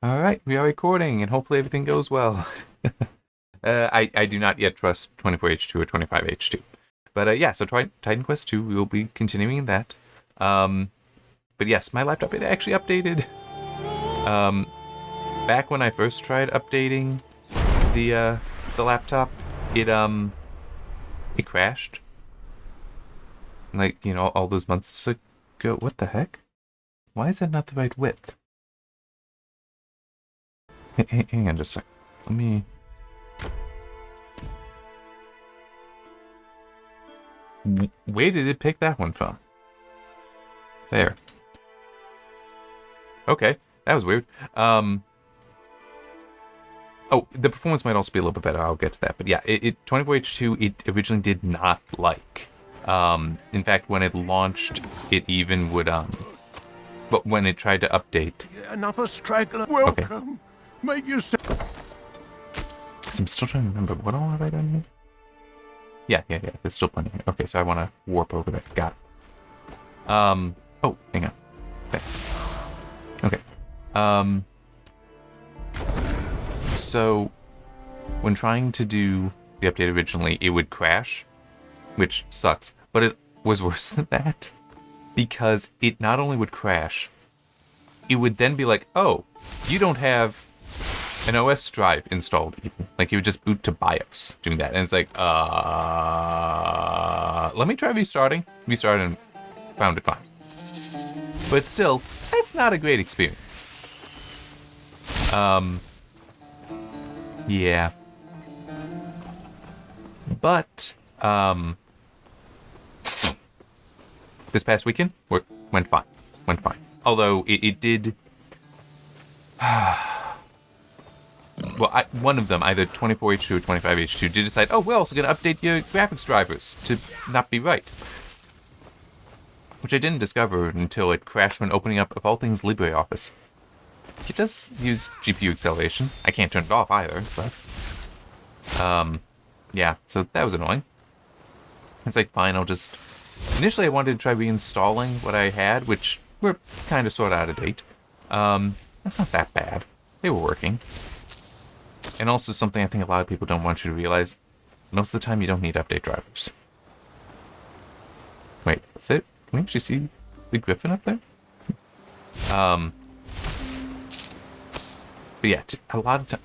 All right, we are recording, and hopefully everything goes well. I do not yet trust 24H2 or 25H2. But yeah, so Titan Quest 2, we will be continuing that. But yes, my laptop, it actually updated. Back when I first tried updating the laptop, it crashed. Like, all those months ago. What the heck? Why is that not the right width? Hang on just a sec. Let me... Where did it pick that one from? There. Okay, that was weird. Oh, the performance might also be a little bit better. I'll get to that. But yeah, 24H2, it originally did not like. In fact, when it launched, it even would, but when it tried to update... Another straggler. Welcome. Okay. Make yourself... Because I'm still trying to remember what I want to write on here. Yeah. There's still plenty here. Okay, so I want to warp over there. Got it. Oh, hang on. Okay. So, when trying to do the update originally, it would crash, which sucks. But it was worse than that, because it not only would crash, it would then be like, oh, you don't have an OS drive installed even. Like, it would just boot to BIOS doing that. And it's like, let me try restarting. Restarted and found it fine. But still, that's not a great experience. Yeah. But, this past weekend, went fine. Although, it did... Well, one of them, either 24H2 or 25H2, did decide, oh, we're also going to update your graphics drivers to not be right. Which I didn't discover until it crashed when opening up, of all things, LibreOffice. It does use GPU acceleration. I can't turn it off either, but... yeah, so that was annoying. It's like, fine, I'll just... Initially, I wanted to try reinstalling what I had, which were kind of sort of out of date. That's not that bad. They were working. And also something I think a lot of people don't want you to realize, most of the time you don't need update drivers. Wait, is it? Can we actually see the Griffin up there? But yeah, a lot of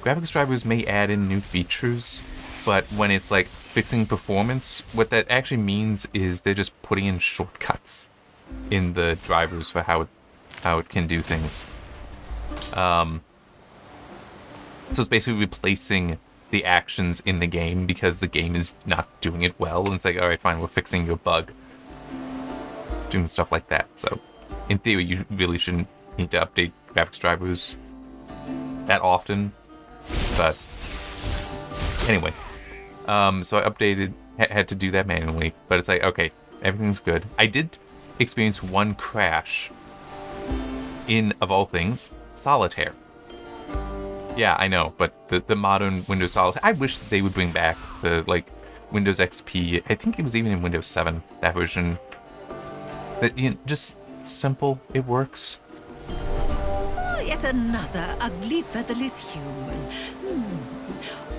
graphics drivers may add in new features, but when it's like fixing performance, what that actually means is they're just putting in shortcuts in the drivers for how it can do things. So it's basically replacing the actions in the game because the game is not doing it well. And it's like, all right, fine, we're fixing your bug. It's doing stuff like that. So in theory, you really shouldn't need to update graphics drivers that often. But anyway, so I updated, had to do that manually. But it's like, okay, everything's good. I did experience one crash in, of all things, Solitaire. Yeah, I know, but the modern Windows Solitaire, I wish that they would bring back the, like, Windows XP. I think it was even in Windows 7, that version. That, just simple, it works. Oh, yet another ugly, featherless human.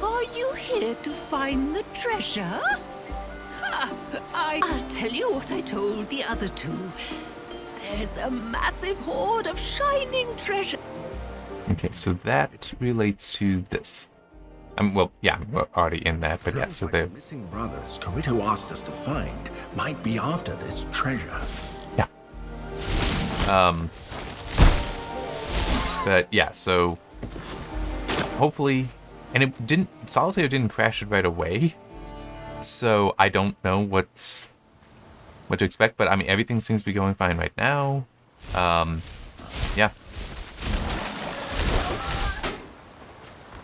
Are you here to find the treasure? Ha! I'll tell you what I told the other two. There's a massive hoard of shining treasure. Okay, so that relates to this. Well, yeah, we're already in that, but yeah, so like the missing brothers Corito asked us to find might be after this treasure. Yeah. But yeah, so hopefully, and Solitaire didn't crash it right away, so I don't know what to expect, but I mean, everything seems to be going fine right now. Yeah.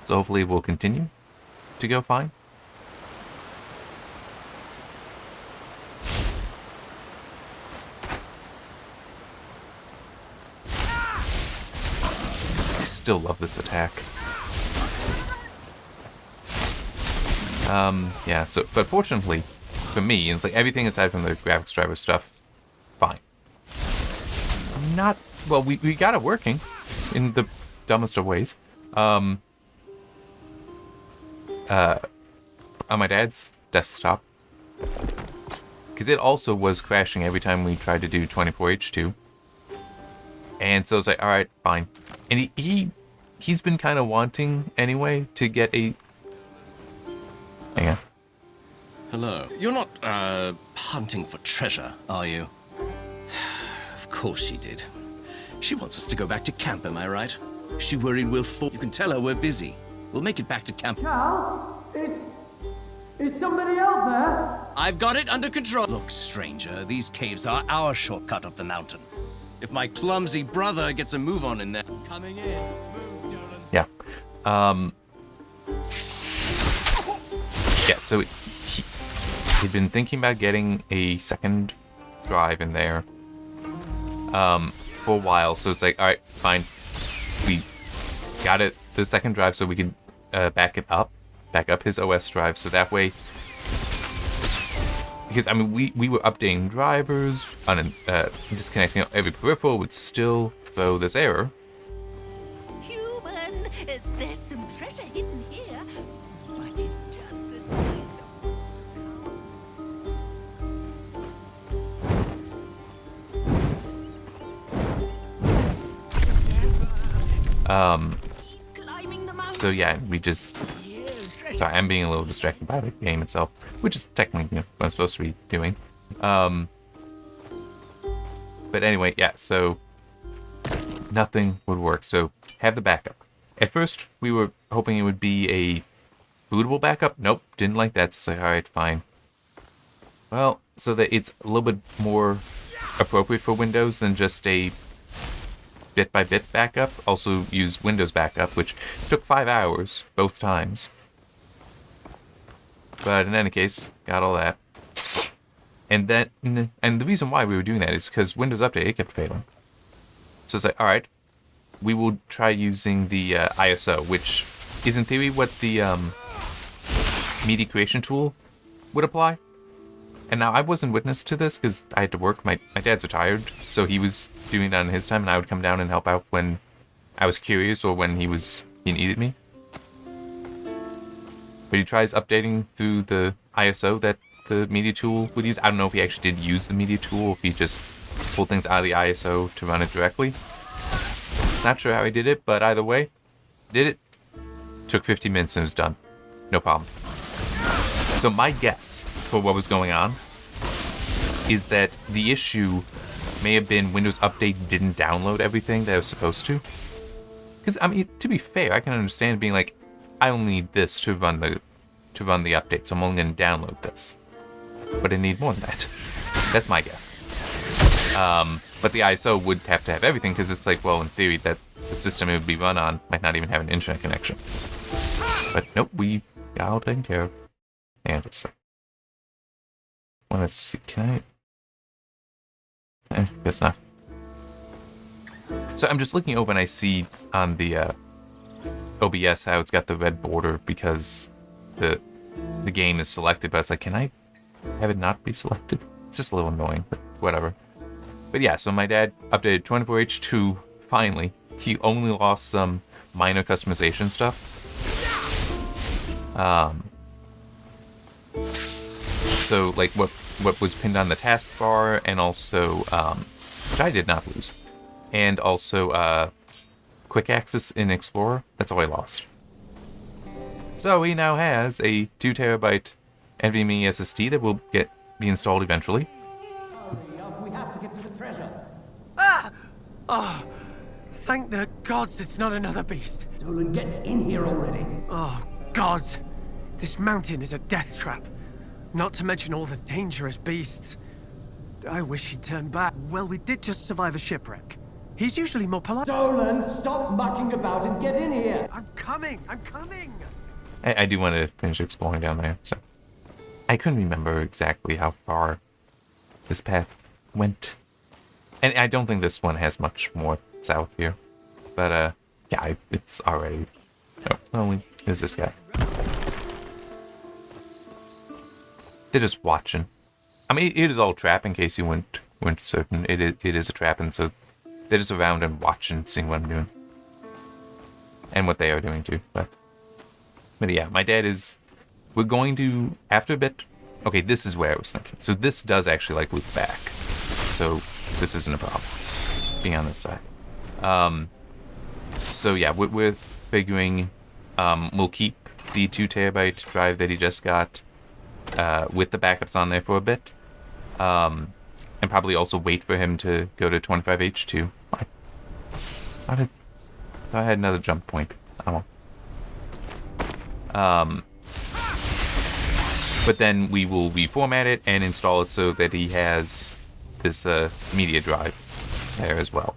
So hopefully it will continue to go fine. I still love this attack. Yeah, so, but fortunately, for me, it's like everything aside from the graphics driver stuff, fine. Not, well, we got it working in the dumbest of ways. On my dad's desktop, because it also was crashing every time we tried to do 24H2. And so it's like, all right, fine. And he's been kind of wanting anyway to get a. Hang on. Hello. You're not, hunting for treasure, are you? Of course she did. She wants us to go back to camp, am I right? She worried we'll fall. You can tell her we're busy. We'll make it back to camp. Cal? Is somebody out there? I've got it under control. Look, stranger, these caves are our shortcut up the mountain. If my clumsy brother gets a move on in there. Coming in. Move, Dolan. Yeah. Yeah, so he'd been thinking about getting a second drive in there for a while. So it's like, all right, fine. We got it, the second drive, so we can back up his OS drive. So that way, because I mean, we were updating drivers, disconnecting every peripheral would still throw this error. Human, there's some treasure hidden here, but it's just a taste of climbing the mountain. So yeah, we just. Sorry, I'm being a little distracted by the game itself, which is technically what I'm supposed to be doing. But anyway, yeah, so nothing would work. So have the backup. At first, we were hoping it would be a bootable backup. Nope, didn't like that. So it's like, all right, fine. Well, so that it's a little bit more appropriate for Windows than just a bit-by-bit backup. Also use Windows backup, which took 5 hours both times. But in any case, got all that. And then, and the reason why we were doing that is because Windows Update, it kept failing. So it's like, all right, we will try using the ISO, which is in theory what the media creation tool would apply. And now I wasn't witness to this because I had to work. My dad's retired, so he was doing it on his time, and I would come down and help out when I was curious or when he needed me. But he tries updating through the ISO that the media tool would use. I don't know if he actually did use the media tool, or if he just pulled things out of the ISO to run it directly. Not sure how he did it, but either way, did it. Took 15 minutes and it was done. No problem. So my guess for what was going on is that the issue may have been Windows Update didn't download everything that it was supposed to. Because, I mean, to be fair, I can understand being like, I only need this to run the update, so I'm only going to download this. But I need more than that. That's my guess. But the ISO would have to have everything, because it's like, well, in theory, that the system it would be run on might not even have an internet connection. But nope, we got all taken care of. And it's like, want to see, can I? Guess not. So I'm just looking over and I see on the OBS how it's got the red border because the game is selected, but it's like, can I have it not be selected? It's just a little annoying, but whatever. But yeah, so my dad updated 24H2 finally. He only lost some minor customization stuff. So like what was pinned on the taskbar, and also which I did not lose, and also quick access in Explorer. That's all I lost. So he now has a 2 terabyte NVMe SSD that will be installed eventually. We have to get to the treasure. Ah! Oh, thank the gods it's not another beast. Dolan, get in here already. Oh, gods. This mountain is a death trap. Not to mention all the dangerous beasts. I wish he'd turned back. Well, we did just survive a shipwreck. He's usually more polite. Dolan, stop mucking about and get in here. I'm coming! I'm coming! I do want to finish exploring down there, so I couldn't remember exactly how far this path went. And I don't think this one has much more south here. But, yeah, it's already... Oh, well, there's this guy. They're just watching. I mean, it is all trap, in case you weren't certain. It is a trap, and so they're just around and watching, seeing what I'm doing. and what they are doing too. But yeah, my dad is. We're going to after a bit. Okay, this is where I was thinking. So this does actually like loop back. So this isn't a problem. Being on this side. So yeah, we're figuring we'll keep the 2 terabyte drive that he just got with the backups on there for a bit. And probably also wait for him to go to 25H2. I had another jump point. I won't. But then we will reformat it and install it so that he has this media drive there as well.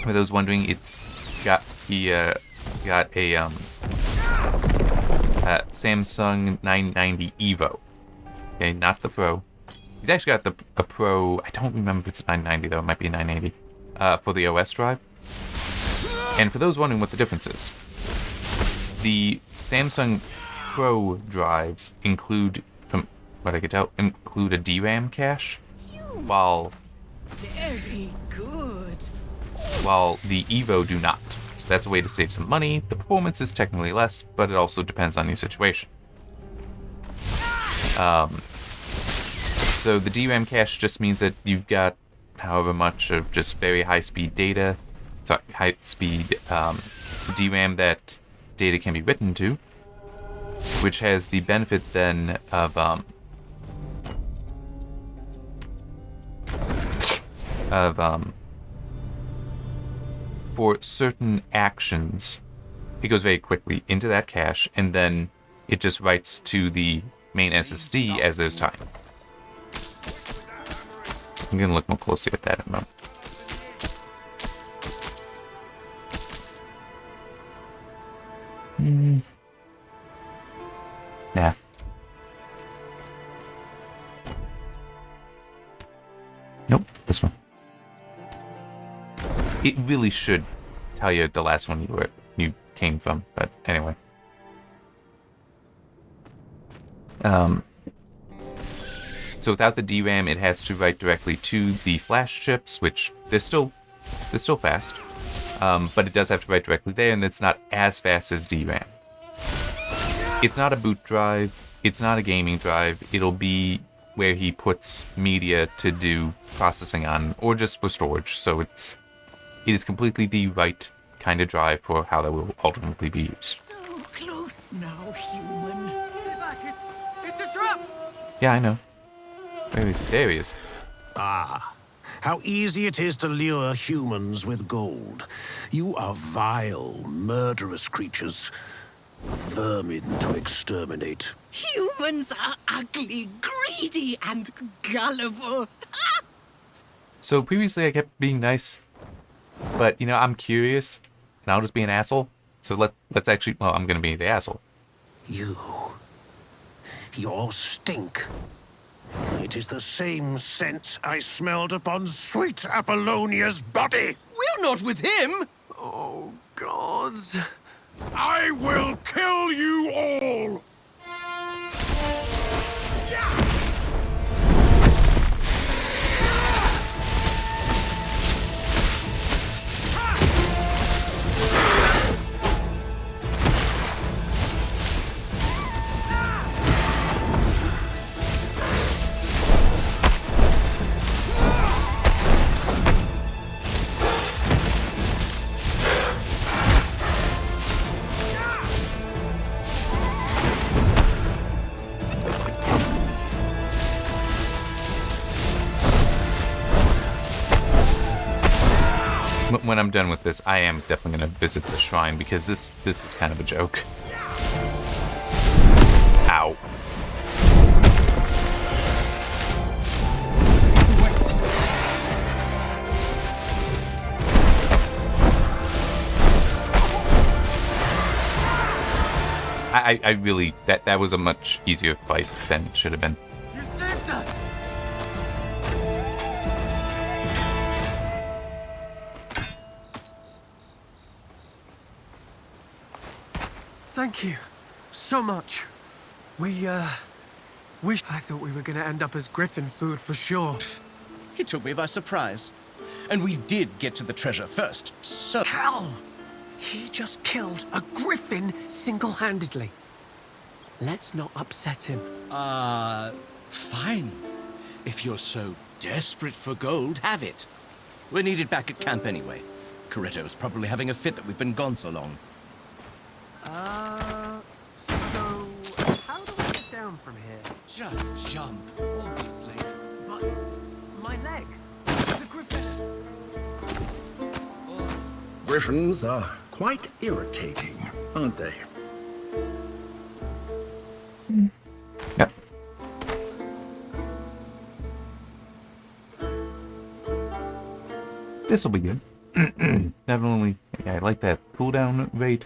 For those wondering, he got a Samsung 990 Evo. Okay, not the Pro. He's actually got a Pro. I don't remember if it's a 990 though. It might be a 980 for the OS drive. And for those wondering what the difference is, the Samsung Pro drives include, from what I could tell, include a DRAM cache, while Very good. the Evo do not. So that's a way to save some money. The performance is technically less, but it also depends on your situation. So the DRAM cache just means that you've got however much of just very high-speed data, high-speed DRAM that data can be written to, which has the benefit then of for certain actions, it goes very quickly into that cache, and then it just writes to the main SSD as there's time. I'm gonna look more closely at that in a moment. Nah. Nope, this one. It really should tell you the last one you came from, but anyway. So without the DRAM, it has to write directly to the flash chips, which they're still fast, but it does have to write directly there, and it's not as fast as DRAM. It's not a boot drive. It's not a gaming drive. It'll be where he puts media to do processing on, or just for storage. So it is completely the right kind of drive for how that will ultimately be used. So close now, human. Get back! It's a trap! Yeah, I know. Where is he? There he is. Ah, how easy it is to lure humans with gold. You are vile, murderous creatures. Vermin to exterminate. Humans are ugly, greedy, and gullible. So previously I kept being nice, but I'm curious, and I'll just be an asshole. So let's actually, well, I'm gonna be the asshole. Your stink. It is the same scent I smelled upon sweet Apollonia's body. We're not with him! Oh, gods. I will kill you all! When I'm done with this, I am definitely going to visit the shrine, because this is kind of a joke. Ow. I really, that was a much easier fight than it should have been. You saved us! Thank you so much. I thought we were gonna end up as griffin food for sure. He took me by surprise. And we did get to the treasure first, so... Hell! He just killed a griffin single-handedly. Let's not upset him. Fine. If you're so desperate for gold, have it. We're needed back at camp anyway. Coretto's probably having a fit that we've been gone so long. So how do we get down from here? Just jump, obviously. But my leg, the griffin. Griffins are quite irritating, aren't they? Yep. This will be good. Definitely, yeah, I like that cooldown rate.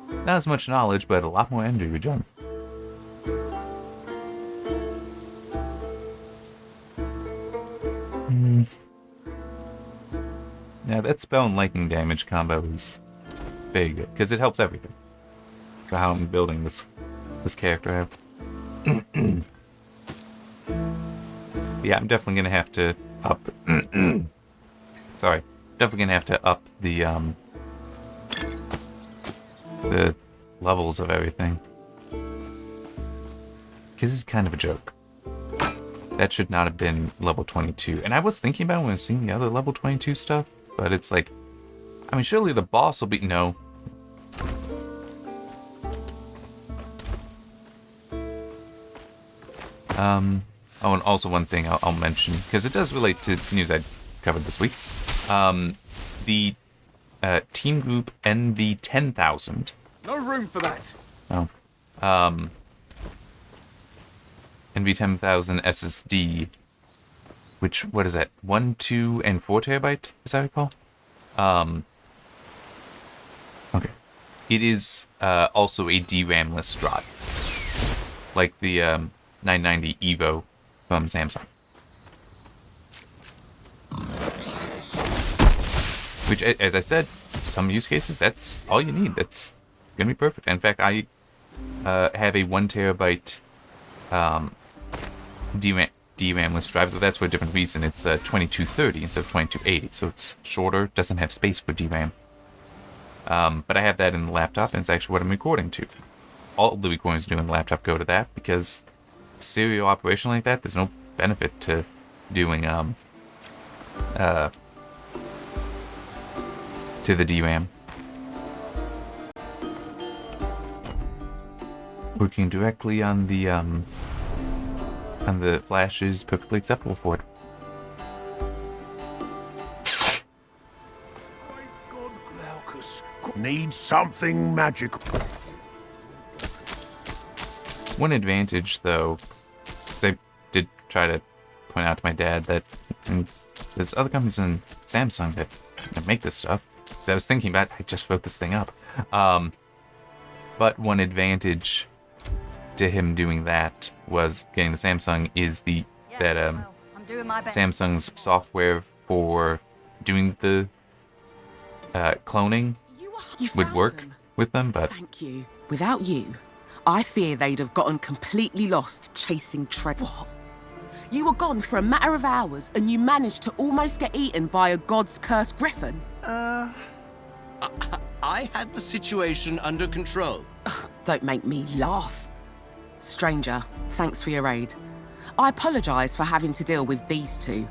Not as much knowledge, but a lot more energy regen. Now that spell and lightning damage combo is very good because it helps everything. For how I'm building this character out. Yeah, I'm definitely gonna have to up. Sorry, definitely gonna have to up the levels of everything. Because it's kind of a joke. That should not have been level 22. And I was thinking about when I was seeing the other level 22 stuff, but it's like, I mean, surely the boss will be... No. Oh, and also one thing I'll mention, because it does relate to news I covered this week. The team group NV 10,000. No room for that. Oh. NV 10,000 SSD, which, what is that? 1, 2, and 4 terabyte, as I recall? Okay. It is also a DRAM-less drive, like the 990 Evo from Samsung. Which, as I said, some use cases, that's all you need. That's gonna be perfect. In fact, I have a 1 terabyte DRAM-less drive, but that's for a different reason. It's 2230 instead of 2280, so it's shorter, doesn't have space for DRAM. But I have that in the laptop, and it's actually what I'm recording to. All the recordings do in the laptop go to that, because serial operation like that, there's no benefit to doing to the DRAM. Working directly on the flash is perfectly acceptable for it. My God, Glaucus, need something magical. One advantage, though, because I did try to point out to my dad that there's other companies in Samsung that make this stuff. So I was thinking about, I just wrote this thing up. But one advantage to him doing that was getting the Samsung is I'm doing my best. Samsung's software for doing the cloning would work with them, but thank you. Without you, I fear they'd have gotten completely lost chasing treasure. What? You were gone for a matter of hours, and you managed to almost get eaten by a god's cursed griffin. I had the situation under control. Don't make me laugh. Stranger, thanks for your aid. I apologise for having to deal with these two.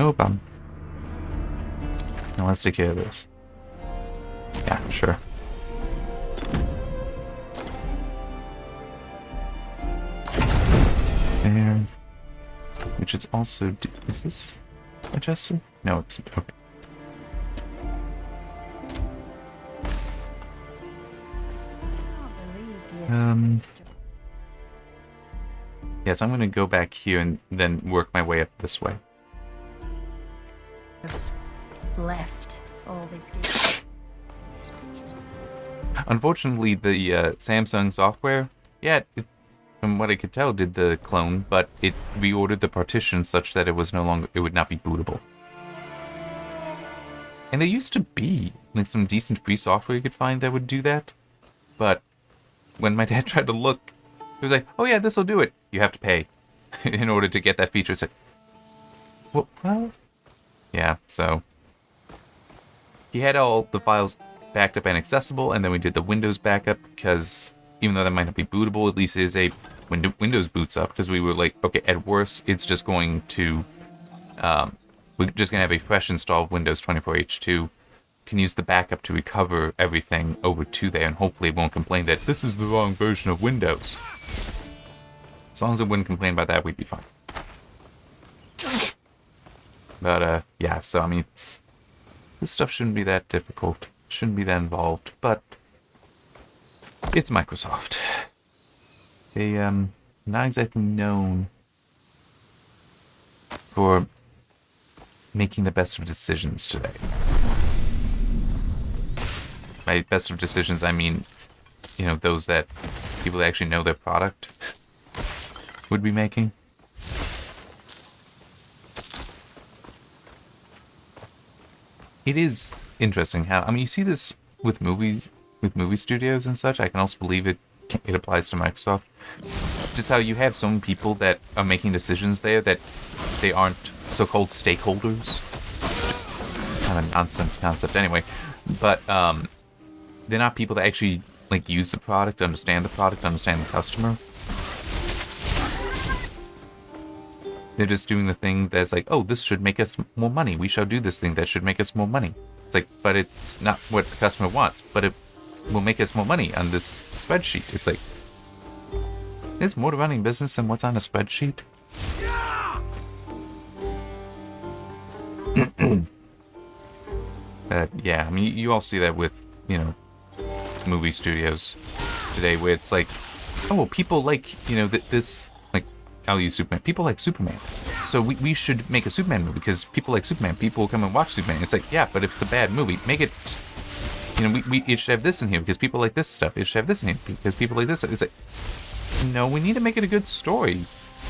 no problem. Now let's take care of this. Yeah, sure. There. Which is also... Is this adjusted? No, it's... Okay. Yeah, so I'm gonna go back here and then work my way up this way. Left all these games. Unfortunately, the Samsung software, yeah, from what I could tell, did the clone, but it reordered the partition such that it was no longer, it would not be bootable. And there used to be like some decent free software you could find that would do that, but when my dad tried to look, he was like, "Oh yeah, this will do it. You have to pay in order to get that feature." It's like, well, Yeah, so he had all the files backed up and accessible, and then we did the Windows backup because even though that might not be bootable, at least it is a Windows boots up, because we were like, okay, at worst, it's just going to, we're just going to have a fresh install of Windows 24H2, can use the backup to recover everything over to there, and hopefully it won't complain that this is the wrong version of Windows. As long as it wouldn't complain about that, we'd be fine. But, yeah, so, I mean, this stuff shouldn't be that difficult. Shouldn't be that involved, but it's Microsoft. They, not exactly known for making the best of decisions today. By best of decisions, I mean, you know, those that people that actually know their product would be making. It is interesting how, I mean, you see this with movies, with movie studios and such. I can also believe it applies to Microsoft. Just how you have some people that are making decisions there that they aren't so-called stakeholders. Just kind of a nonsense concept anyway. But they're not people that actually like use the product, understand the customer. They're just doing the thing that's like, oh, this should make us more money. We shall do this thing that should make us more money. It's like, but it's not what the customer wants, but it will make us more money on this spreadsheet. It's like, there's more to running business than what's on a spreadsheet. Yeah, I mean, you all see that with, you know, movie studios today, where it's like, oh, well, people like, you know, this, like, I'll use Superman. People like Superman. So we should make a Superman movie because people like Superman. People will come and watch Superman. It's like, yeah, but if it's a bad movie, make it, you know, it should have this in here because people like this stuff. It should have this in here because people like this. It's like, no, we need to make it a good story.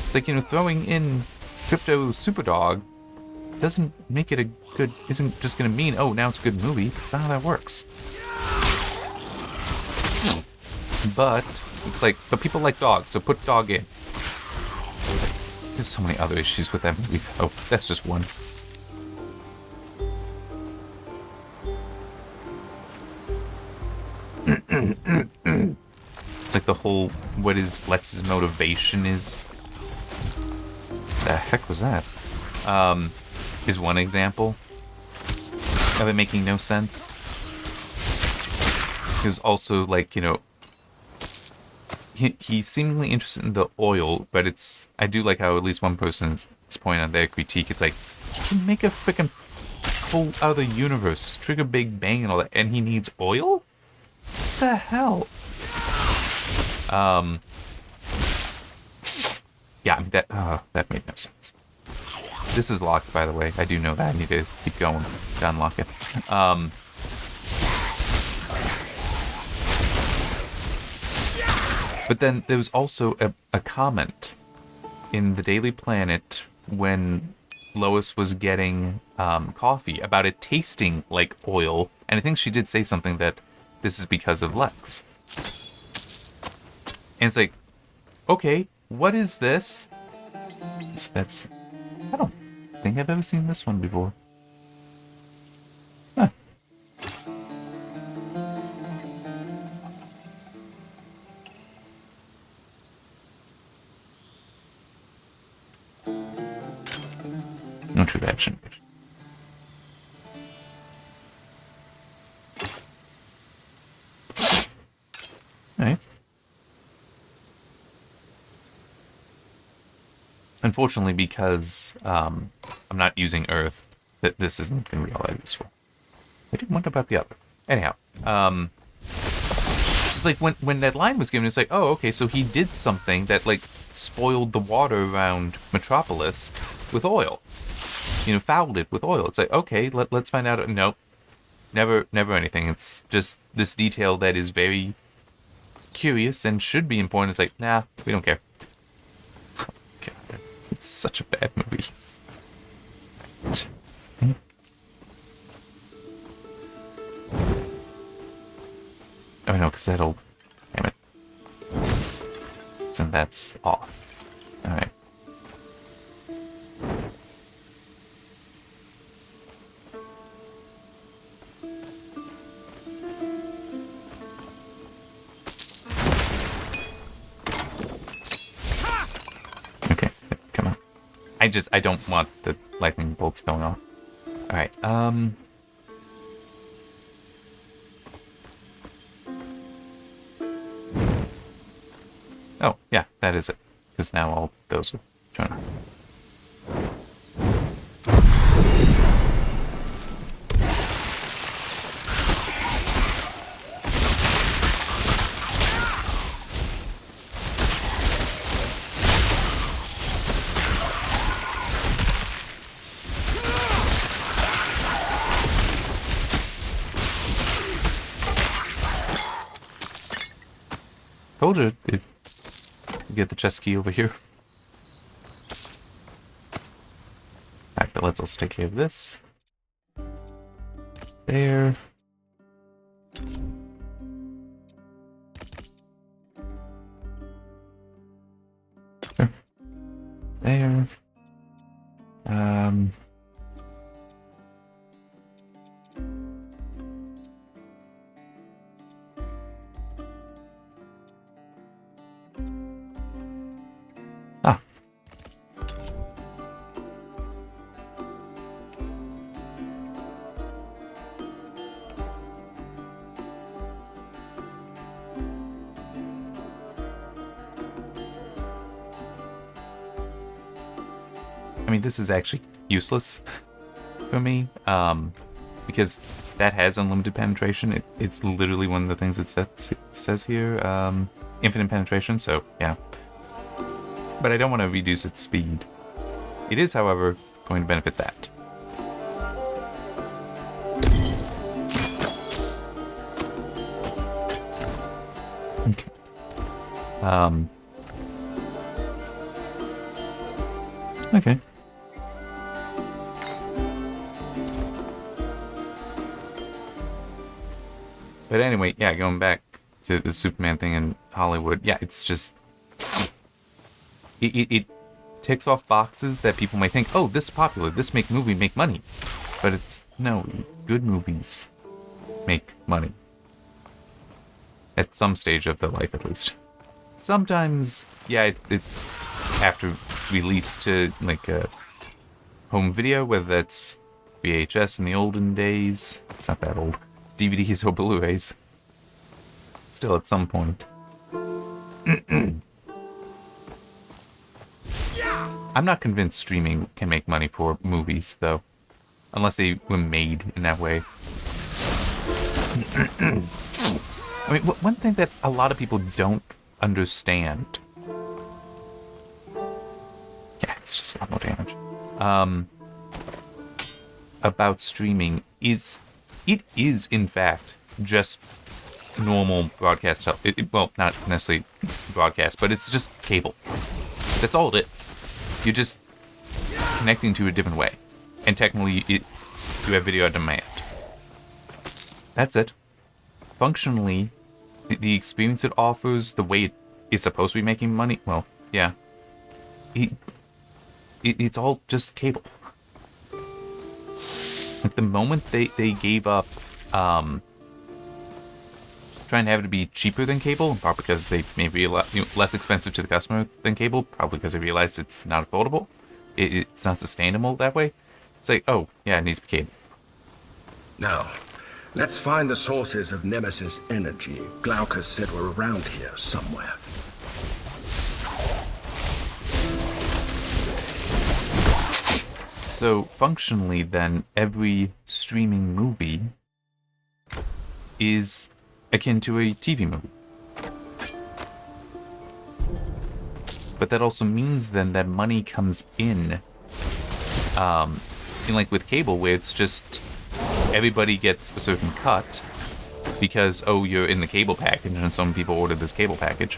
It's like, you know, throwing in Crypto Superdog doesn't make it a good, isn't just going to mean, oh, now it's a good movie. That's not how that works. But it's like, but people like dogs, so put dog in. There's so many other issues with that movie, though. That's just one. It's like the whole, what is Lex's motivation is. The heck was that? Is one example of it making no sense. Because also, like, you know, he's seemingly interested in the oil, but it's, I do like how at least one person is pointing out their critique. It's like, he can make a freaking whole other universe, trigger Big Bang and all that, and he needs oil? What the hell? Yeah, I mean, that made no sense. This is locked, by the way. I do know that. I need to keep going to unlock it. But then there was also a comment in the Daily Planet when Lois was getting coffee about it tasting like oil. And I think she did say something that this is because of Lex. And it's like, okay, what is this? So that's... I don't think I've ever seen this one before. Huh. No true action. Alright. Unfortunately, because I'm not using Earth, that this isn't going to be all that useful. I didn't wonder about the other. Anyhow, it's like when that line was given, it's like, oh, okay, so he did something that like spoiled the water around Metropolis with oil. You know, fouled it with oil. It's like, okay, let's find out. Nope, never anything. It's just this detail that is very curious and should be important. It's like, nah, we don't care. God, it's such a bad movie. Oh no, because that'll... Damn it. So that's off. Alright. I don't want the lightning bolts going off. Alright, oh, yeah, that is it. Because now all those are turned on. Told you, you get the chest key over here. Alright, but let's also take care of this. There. There. Ah. I mean, this is actually useless for me, because that has unlimited penetration. It's literally one of the things it says here, infinite penetration, so yeah. But I don't want to reduce its speed. It is, however, going to benefit that. Okay. Okay. But anyway, yeah, going back to the Superman thing in Hollywood, yeah, it's just... It ticks off boxes that people might think, oh, this is popular, this movie make money. But it's, no, good movies make money. At some stage of their life, at least. Sometimes, yeah, it's after release to, like, a home video, whether that's VHS in the olden days. It's not that old. DVDs or Blu-rays. Still, at some point. I'm not convinced streaming can make money for movies, though. Unless they were made in that way. I mean, one thing that a lot of people don't understand... Yeah, it's just a lot more damage. About streaming is... It is, in fact, just normal broadcast... well, not necessarily broadcast, but it's just cable. That's all it is. You're just connecting to a different way. And technically, you have video on demand. That's it. Functionally, the experience it offers, the way it is supposed to be making money, well, yeah. It's all just cable. Like, the moment they gave up trying to have it be cheaper than cable, probably because they may be less expensive to the customer than cable, probably because they realized it's not affordable, it's not sustainable that way. It's like, oh, yeah, it needs to be cable. Now, let's find the sources of Nemesis energy Glaucus said were around here somewhere. So, functionally, then, every streaming movie is akin to a TV movie. But that also means, then, that money comes in like with cable, where it's just everybody gets a certain cut because, oh, you're in the cable package, and some people ordered this cable package.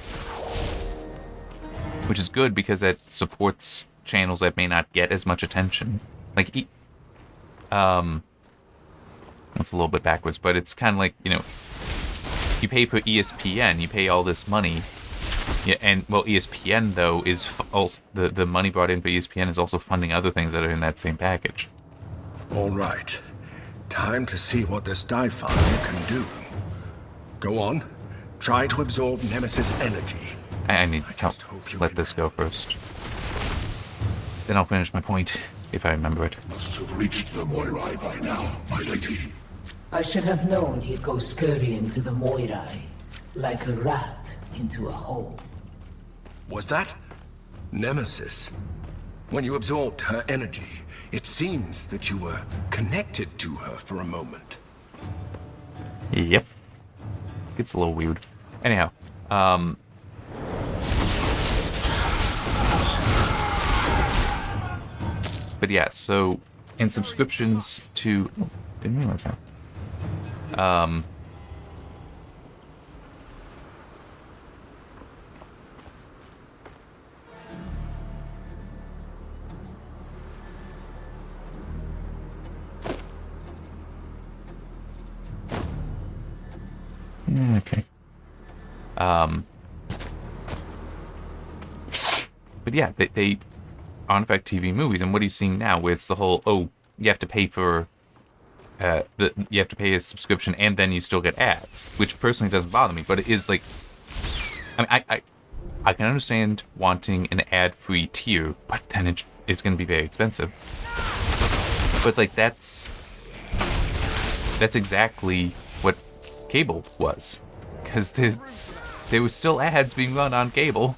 Which is good, because that supports channels that may not get as much attention. Like, that's a little bit backwards, but it's kind of like, you know, you pay for ESPN, you pay all this money, yeah, and, well, ESPN, though, is also, the money brought in for ESPN is also funding other things that are in that same package. All right. Time to see what this Diefile can do. Go on. Try to absorb Nemesis energy. I need to let this go first. Then I'll finish my point, if I remember it. Must have reached the Moirai by now, my lady. I should have known he'd go scurrying to the Moirai, like a rat into a hole. Was that Nemesis? When you absorbed her energy, it seems that you were connected to her for a moment. Yep. Gets a little weird. Anyhow, but yeah, so in subscriptions to... Oh, didn't realize that. Okay. But yeah, they are in fact TV movies, and what are you seeing now? Where it's the whole, oh, you have to pay for you have to pay a subscription, and then you still get ads, which personally doesn't bother me. But it is like, I mean, I can understand wanting an ad-free tier, but then it's going to be very expensive. But it's like that's exactly what cable was, because there was still ads being run on cable.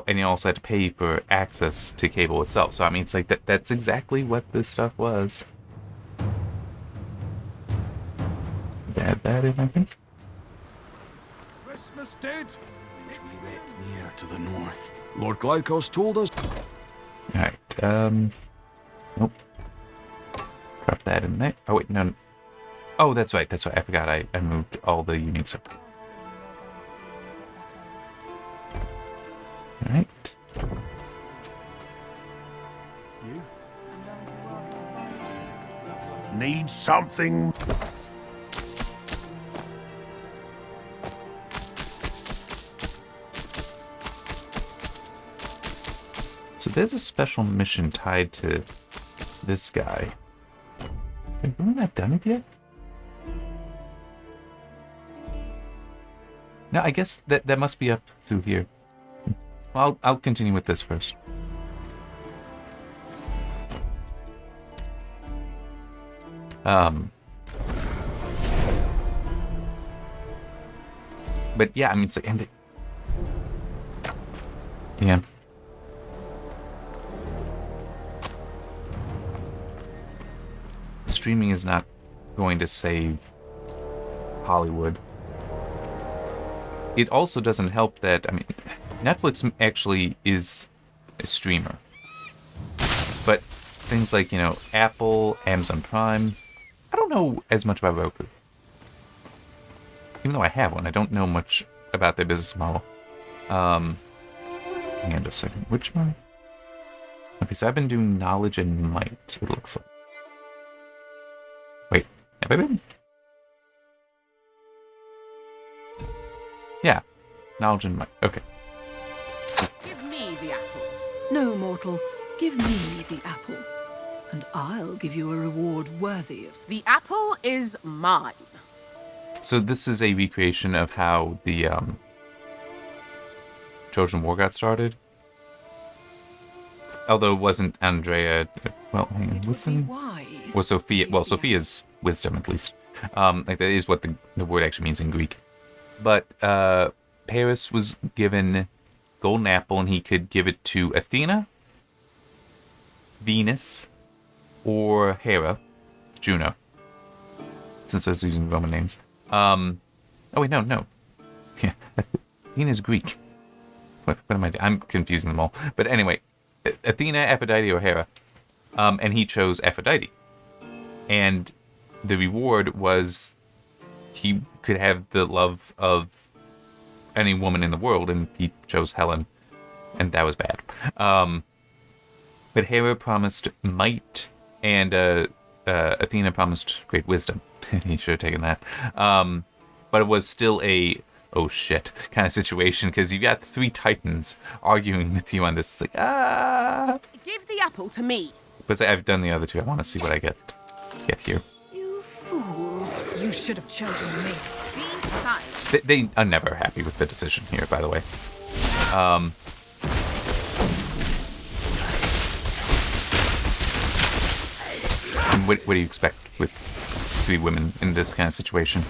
And you also had to pay for access to cable itself. So I mean, it's like that's exactly what this stuff was. That is, I think. Christmas date? Which we met near to the north. Lord Glykos told us. Alright, nope. Drop that in there. Oh wait, no. Oh, that's right, I forgot I moved all the unique stuff. Alright. You? Need something? So there's a special mission tied to this guy. Have we not done it yet? No, I guess that must be up through here. Well, I'll continue with this first. But yeah, I mean, it's like, and yeah. Streaming is not going to save Hollywood. It also doesn't help that, I mean, Netflix actually is a streamer. But things like, Apple, Amazon Prime, I don't know as much about Roku. Even though I have one, I don't know much about their business model. Hang on just a second. Which one? Okay, so I've been doing Knowledge and Might, it looks like. Wait, have I been? Yeah, Knowledge and Might. Okay. Give me the apple. No, mortal, give me the apple, and I'll give you a reward worthy of... The apple is mine. So this is a recreation of how the Trojan War got started. Although it wasn't Andrea. Well, hang on, what's the name? Or Sophia. Well, Sophia's wisdom, at least. Like that is what the word actually means in Greek. But Paris was given golden apple, and he could give it to Athena, Venus, or Hera, Juno. Since I was using Roman names. Oh wait, no. Yeah, Athena's Greek. What am I doing? I'm confusing them all. But anyway, Athena, Aphrodite, or Hera. And he chose Aphrodite. And the reward was he could have the love of any woman in the world, and he chose Helen, and that was bad. But Hera promised might, and Athena promised great wisdom. he should have taken that. But it was still a oh shit kind of situation because you got 3 titans arguing with you on this. It's like, Give the apple to me. But I've done the other 2. I want to see what I get here. You fool. You should have chosen me. Be silent. They are never happy with the decision here, by the way. And what do you expect with 3 women in this kind of situation?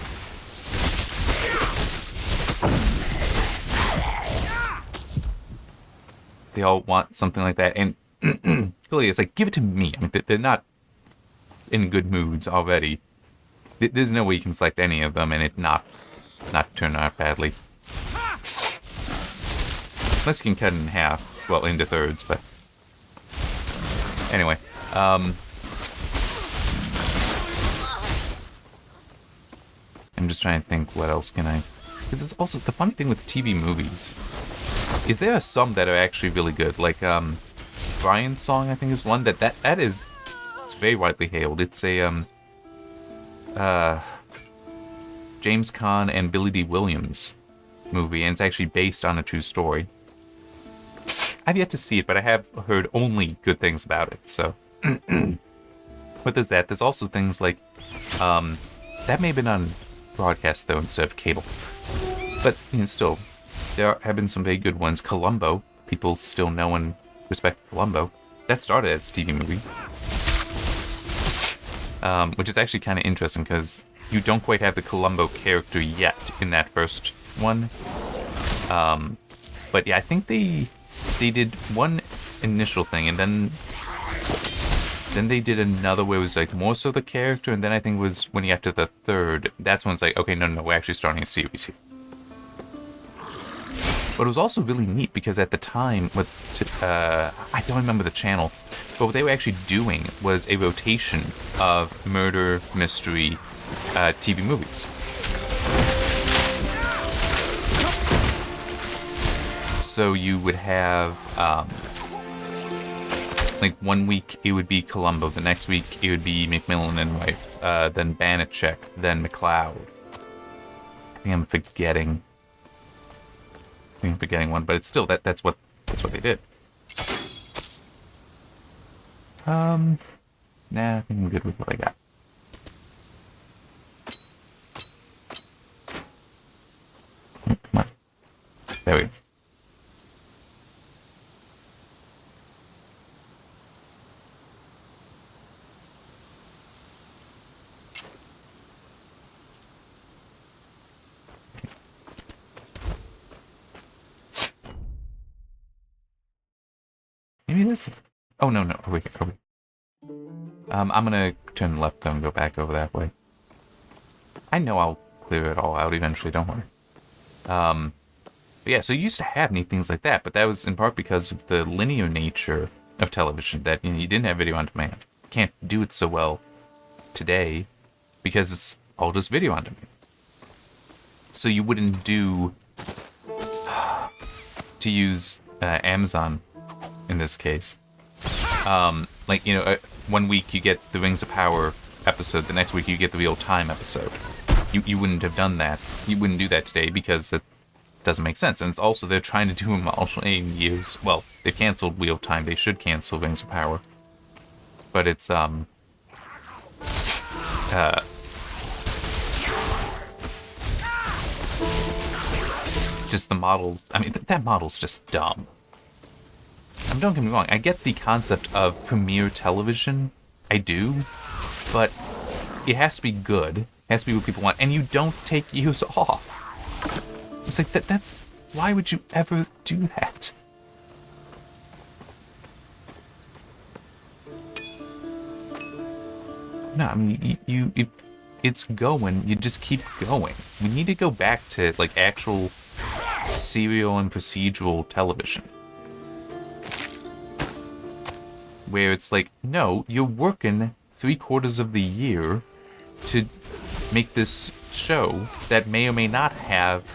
They all want something like that, and clearly it's like, give it to me. I mean, they're not in good moods already. There's no way you can select any of them and it not turn out badly. Unless you can cut it in half, well, into thirds, but anyway. I'm just trying to think what else can I... This is also the funny thing with TV movies. Is there are some that are actually really good, like Brian's Song, I think, is one that is it's very widely hailed. It's a James Caan and Billy D. Williams movie, and it's actually based on a true story. I've yet to see it, but I have heard only good things about it. So, but there's that. There's also things like that may have been on broadcast though instead of cable, but still. There have been some very good ones. Columbo, people still know and respect Columbo. That started as a TV movie. Which is actually kind of interesting because you don't quite have the Columbo character yet in that first one. But yeah, I think they did one initial thing and then they did another where it was like more so the character, and then I think it was when you got to the third, that's when it's like, okay, no, we're actually starting a series here. But it was also really neat because at the time, I don't remember the channel, but what they were actually doing was a rotation of murder mystery TV movies. So you would have, like 1 week it would be Columbo, the next week it would be McMillan and Wife, then Banachek, then McLeod. I think I'm forgetting one, but it's still that's what they did. Nah, I think I'm good with what I got. Come on. There we go. Maybe this... Oh, no. Over here. I'm gonna turn left though and go back over that way. I know I'll clear it all out eventually, don't worry. But yeah, so you used to have neat things like that, but that was in part because of the linear nature of television, that you didn't have video on demand. You can't do it so well today because it's all just video on demand. So you wouldn't do... to use Amazon in this case. Like, 1 week you get the Rings of Power episode, the next week you get the Real Time episode. You wouldn't have done that. You wouldn't do that today because it doesn't make sense. And it's also, they're trying to do them all in years. Well, they've canceled Real Time. They should cancel Rings of Power. But it's, just the model. I mean, that model's just dumb. I mean, don't get me wrong, I get the concept of premiere television. I do. But it has to be good. It has to be what people want. And you don't take years off. It's like, that's... Why would you ever do that? No, I mean, it's going. You just keep going. We need to go back to, like, actual serial and procedural television. Where it's like, no, you're working 3/4 of the year to make this show that may or may not have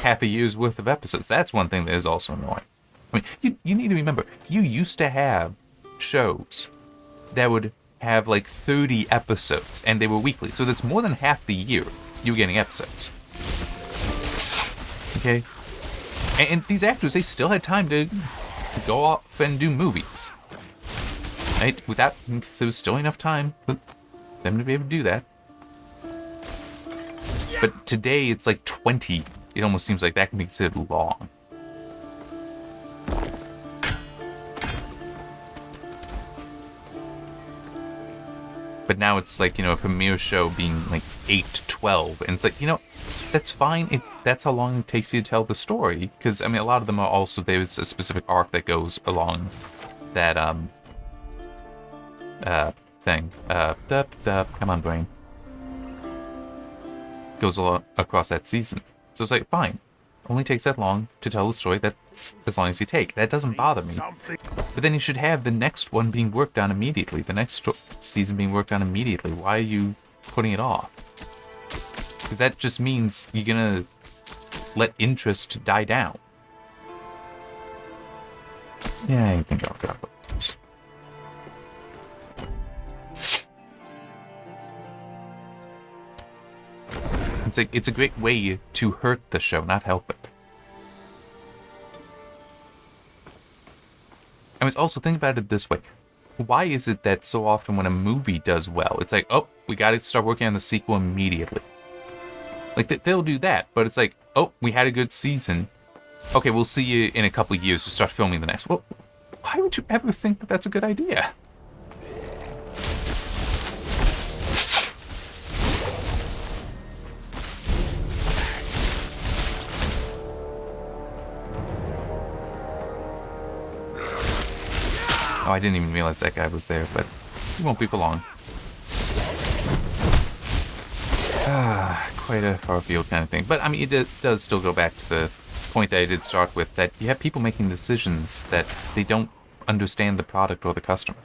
half a year's worth of episodes. That's one thing that is also annoying. I mean, you need to remember, you used to have shows that would have like 30 episodes, and they were weekly. So that's more than half the year you were getting episodes. Okay? And these actors, they still had time to go off and do movies. Right? Without, there was still enough time for them to be able to do that. But today, it's like 20. It almost seems like that can be considered long. But now it's like, a premiere show being like 8 to 12. And it's like, that's fine if that's how long it takes you to tell the story. Because, a lot of them are also, there's a specific arc that goes along that, thing. Come on, brain. Goes across that season. So it's like, fine. Only takes that long to tell the story. That's as long as you take. That doesn't bother me. But then you should have the next one being worked on immediately. The next season being worked on immediately. Why are you putting it off? Because that just means you're gonna let interest die down. Yeah, I think I'll go with those. It's a great way to hurt the show, not help it. Also think about it this way. Why is it that so often when a movie does well, it's like, oh, we gotta start working on the sequel immediately. Like, they'll do that, but it's like, oh, we had a good season. Okay, we'll see you in a couple of years to start filming the next. Well, why would you ever think that that's a good idea? Oh, I didn't even realize that guy was there, but he won't be for long. Quite a far field kind of thing. But, it does still go back to the point that I did start with, that you have people making decisions that they don't understand the product or the customer.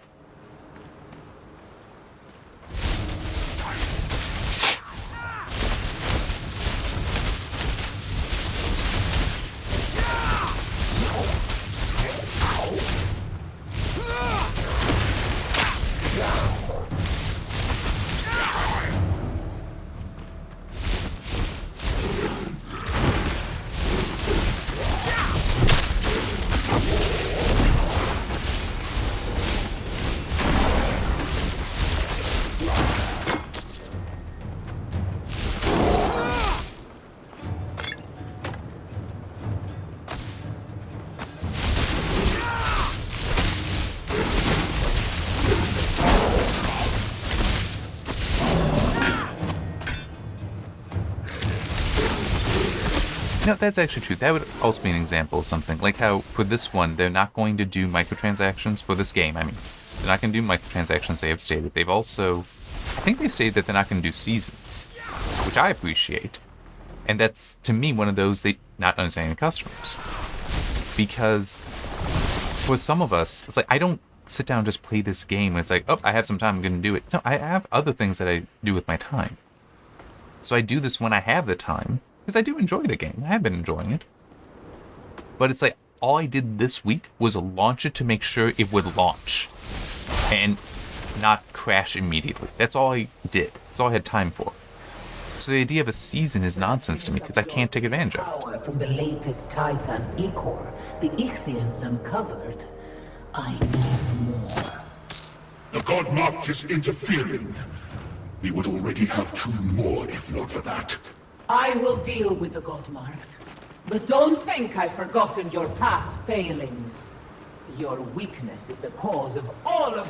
No, that's actually true. That would also be an example of something. Like how, for this one, they're not going to do microtransactions for this game. They're not going to do microtransactions, they have stated. They've also, I think they've stated that they're not going to do seasons, which I appreciate. And that's, to me, one of those they not understanding the customers. Because for some of us, it's like, I don't sit down and just play this game and it's like, oh, I have some time, I'm going to do it. No, I have other things that I do with my time. So I do this when I have the time. Because I do enjoy the game. I have been enjoying it. But it's like, all I did this week was launch it to make sure it would launch. And not crash immediately. That's all I did. That's all I had time for. So the idea of a season is nonsense to me, because I can't take advantage of it. From the latest Titan Icor, the Ichthians uncovered. I need more. The God Marked is interfering. We would already have 2 more if not for that. I will deal with the God-Marked. But don't think I've forgotten your past failings. Your weakness is the cause of all of...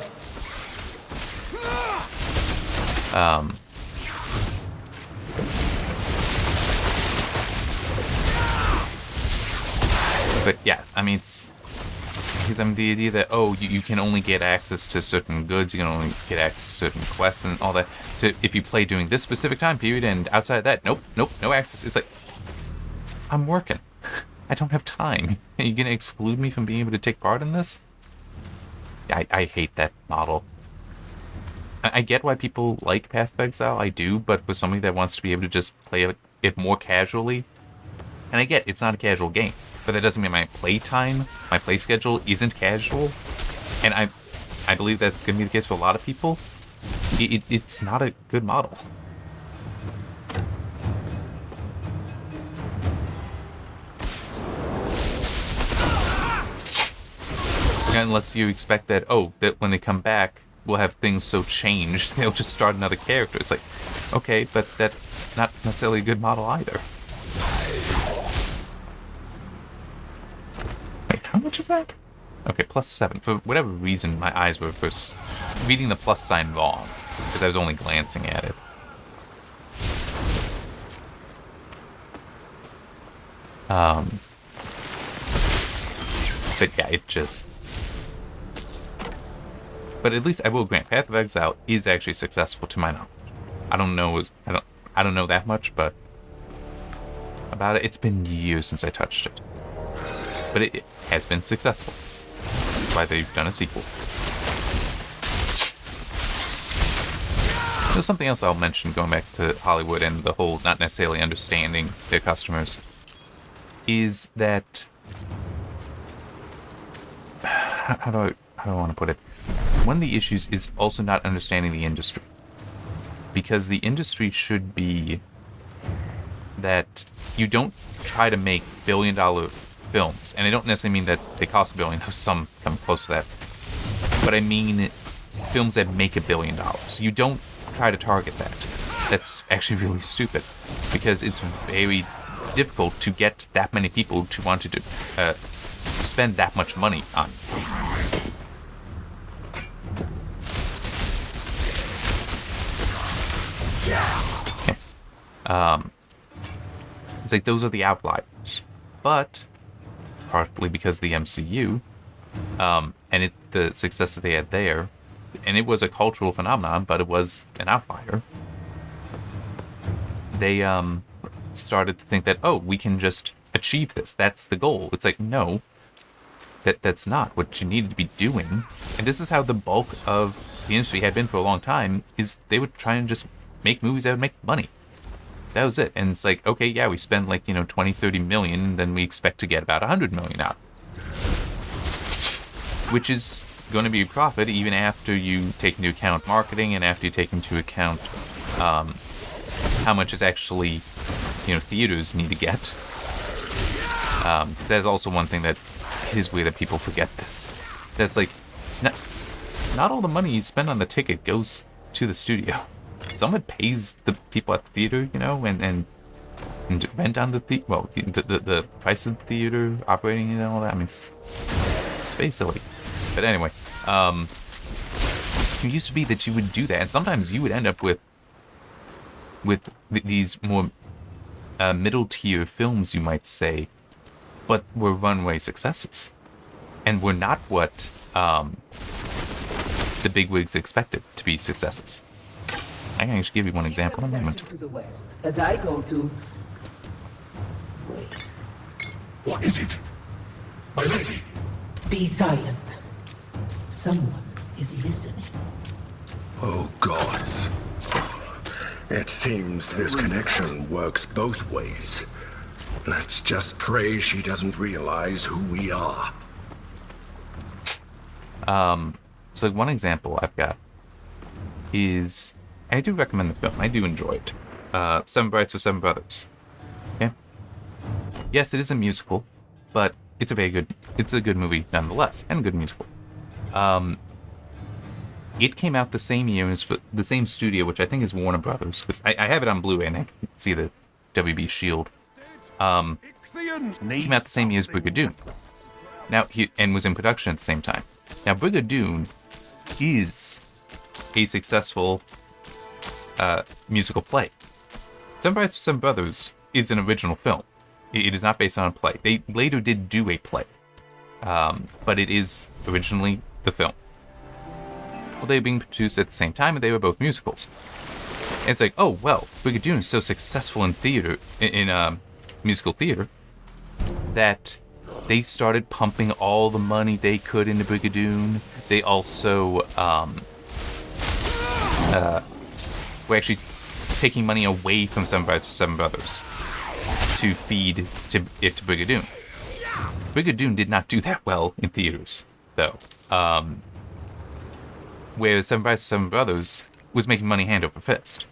But yes, it's... Because the idea that, oh, you can only get access to certain goods, you can only get access to certain quests and all that, if you play during this specific time period, and outside of that, nope, no access. It's like, I'm working. I don't have time. Are you going to exclude me from being able to take part in this? Yeah, I hate that model. I get why people like Path of Exile, I do, but for somebody that wants to be able to just play it more casually, and I get it's not a casual game, but that doesn't mean my play time, my play schedule isn't casual. And I believe that's going to be the case for a lot of people. It's not a good model. Unless you expect that, that when they come back, we'll have things so changed, they'll just start another character. It's like, okay, but that's not necessarily a good model either. Wait, how much is that? Okay, +7. For whatever reason, my eyes were first reading the plus sign wrong, because I was only glancing at it. But yeah, it just... But at least I will grant, Path of Exile is actually successful to my knowledge. I don't know that much, but about it. It's been years since I touched it, but it has been successful. That's why they've done a sequel. There's something else I'll mention going back to Hollywood and the whole not necessarily understanding their customers. Is that how do I want to put it? One of the issues is also not understanding the industry. Because the industry should be that you don't try to make billion-dollar films. And I don't necessarily mean that they cost $1 billion, though some come close to that. But I mean films that make $1 billion. You don't try to target that. That's actually really stupid. Because it's very difficult to get that many people to want to spend that much money on it. It's like those are the outliers, but partly because of the MCU, and the success that they had there, and it was a cultural phenomenon, but it was an outlier. They started to think that, we can just achieve this. That's the goal. It's like, no, that's not what you needed to be doing. And this is how the bulk of the industry had been for a long time, is they would try and just make movies that would make money. That was it. And it's like, okay, yeah, we spend 20, 30 million, and then we expect to get about 100 million out. Which is going to be a profit even after you take into account marketing and after you take into account how much is actually, theaters need to get. Because that's also one thing that is weird that people forget this. That's like, not all the money you spend on the ticket goes to the studio. Someone pays the people at the theater, and rent on the the price of the theater, operating and all that. I mean, it's very silly. But anyway, it used to be that you would do that, and sometimes you would end up with these more middle tier films, you might say, but were runway successes, and were not what the bigwigs expected to be successes. I can actually give you one example in a moment. To the west, as I go to... Wait. What is it? My lady? Be silent. Someone is listening. Oh, gods. It seems this connection works both ways. Let's just pray she doesn't realize who we are. So one example I've got is... I do recommend the film. I do enjoy it. Seven Brides for Seven Brothers. Okay. Yes, it is a musical, but it's a good movie nonetheless, and a good musical. It came out the same year as the same studio, which I think is Warner Brothers, because I have it on Blu-ray and I can see the WB Shield. Came out the same year as Brigadoon. Now, and was in production at the same time. Now, Brigadoon is a successful musical play. Seven Brides for Seven Brothers is an original film. It is not based on a play. They later did do a play, but it is originally the film. Well, they were being produced at the same time, and they were both musicals. And it's like, oh well, Brigadoon is so successful in theater, in musical theater, that they started pumping all the money they could into Brigadoon. They also were actually taking money away from Seven Brides for Seven Brothers to feed to Brigadoon. Brigadoon did not do that well in theaters. though. Whereas Seven Brides, Seven Brothers was making money hand over fist.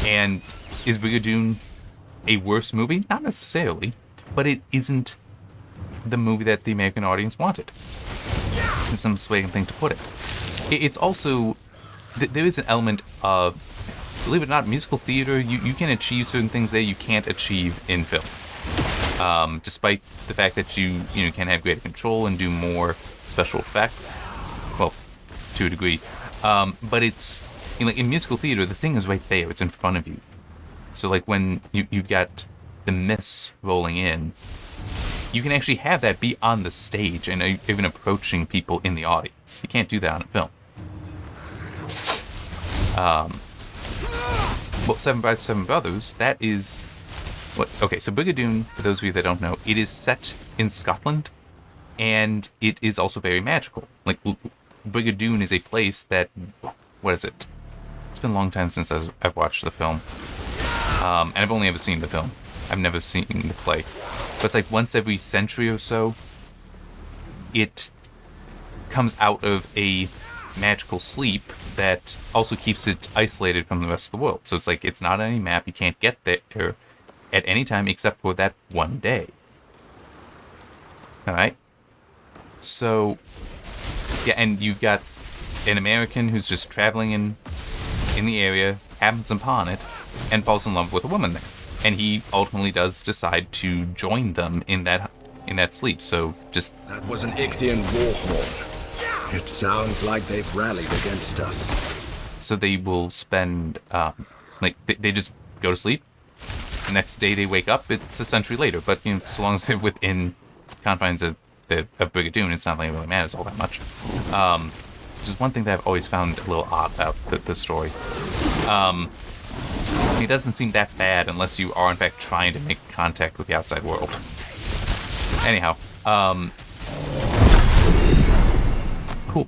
And is Brigadoon a worse movie? Not necessarily, but it isn't the movie that the American audience wanted. It's some swaying thing to put it. It's also, there is an element of, believe it or not, musical theater, you can achieve certain things there you can't achieve in film. Despite the fact that you can have greater control and do more special effects, well, to a degree. But it's, in musical theater, the thing is right there, it's in front of you. So like when you've got the mists rolling in, you can actually have that be on the stage and even approaching people in the audience. You can't do that on a film. Well, Seven Brides, Seven Brothers, that is... Okay, so Brigadoon, for those of you that don't know, it is set in Scotland, and it is also very magical. Like, Brigadoon is a place that... What is it? It's been a long time since I've watched the film. And I've only ever seen the film. I've never seen the play. But it's like once every century or so, it comes out of a magical sleep that also keeps it isolated from the rest of the world. So it's like, it's not on any map, you can't get there at any time except for that one day. Alright? So, yeah, and you've got an American who's just traveling in the area, happens upon it, and falls in love with a woman there. And he ultimately does decide to join them in that sleep. So just... That was an Ichthian war horn. It sounds like they've rallied against us. So they will spend, they just go to sleep. The next day they wake up, it's a century later. But, so long as they're within confines of Brigadoon, it's not like it really matters all that much. Which is one thing that I've always found a little odd about the story. It doesn't seem that bad unless you are in fact trying to make contact with the outside world. Anyhow, cool.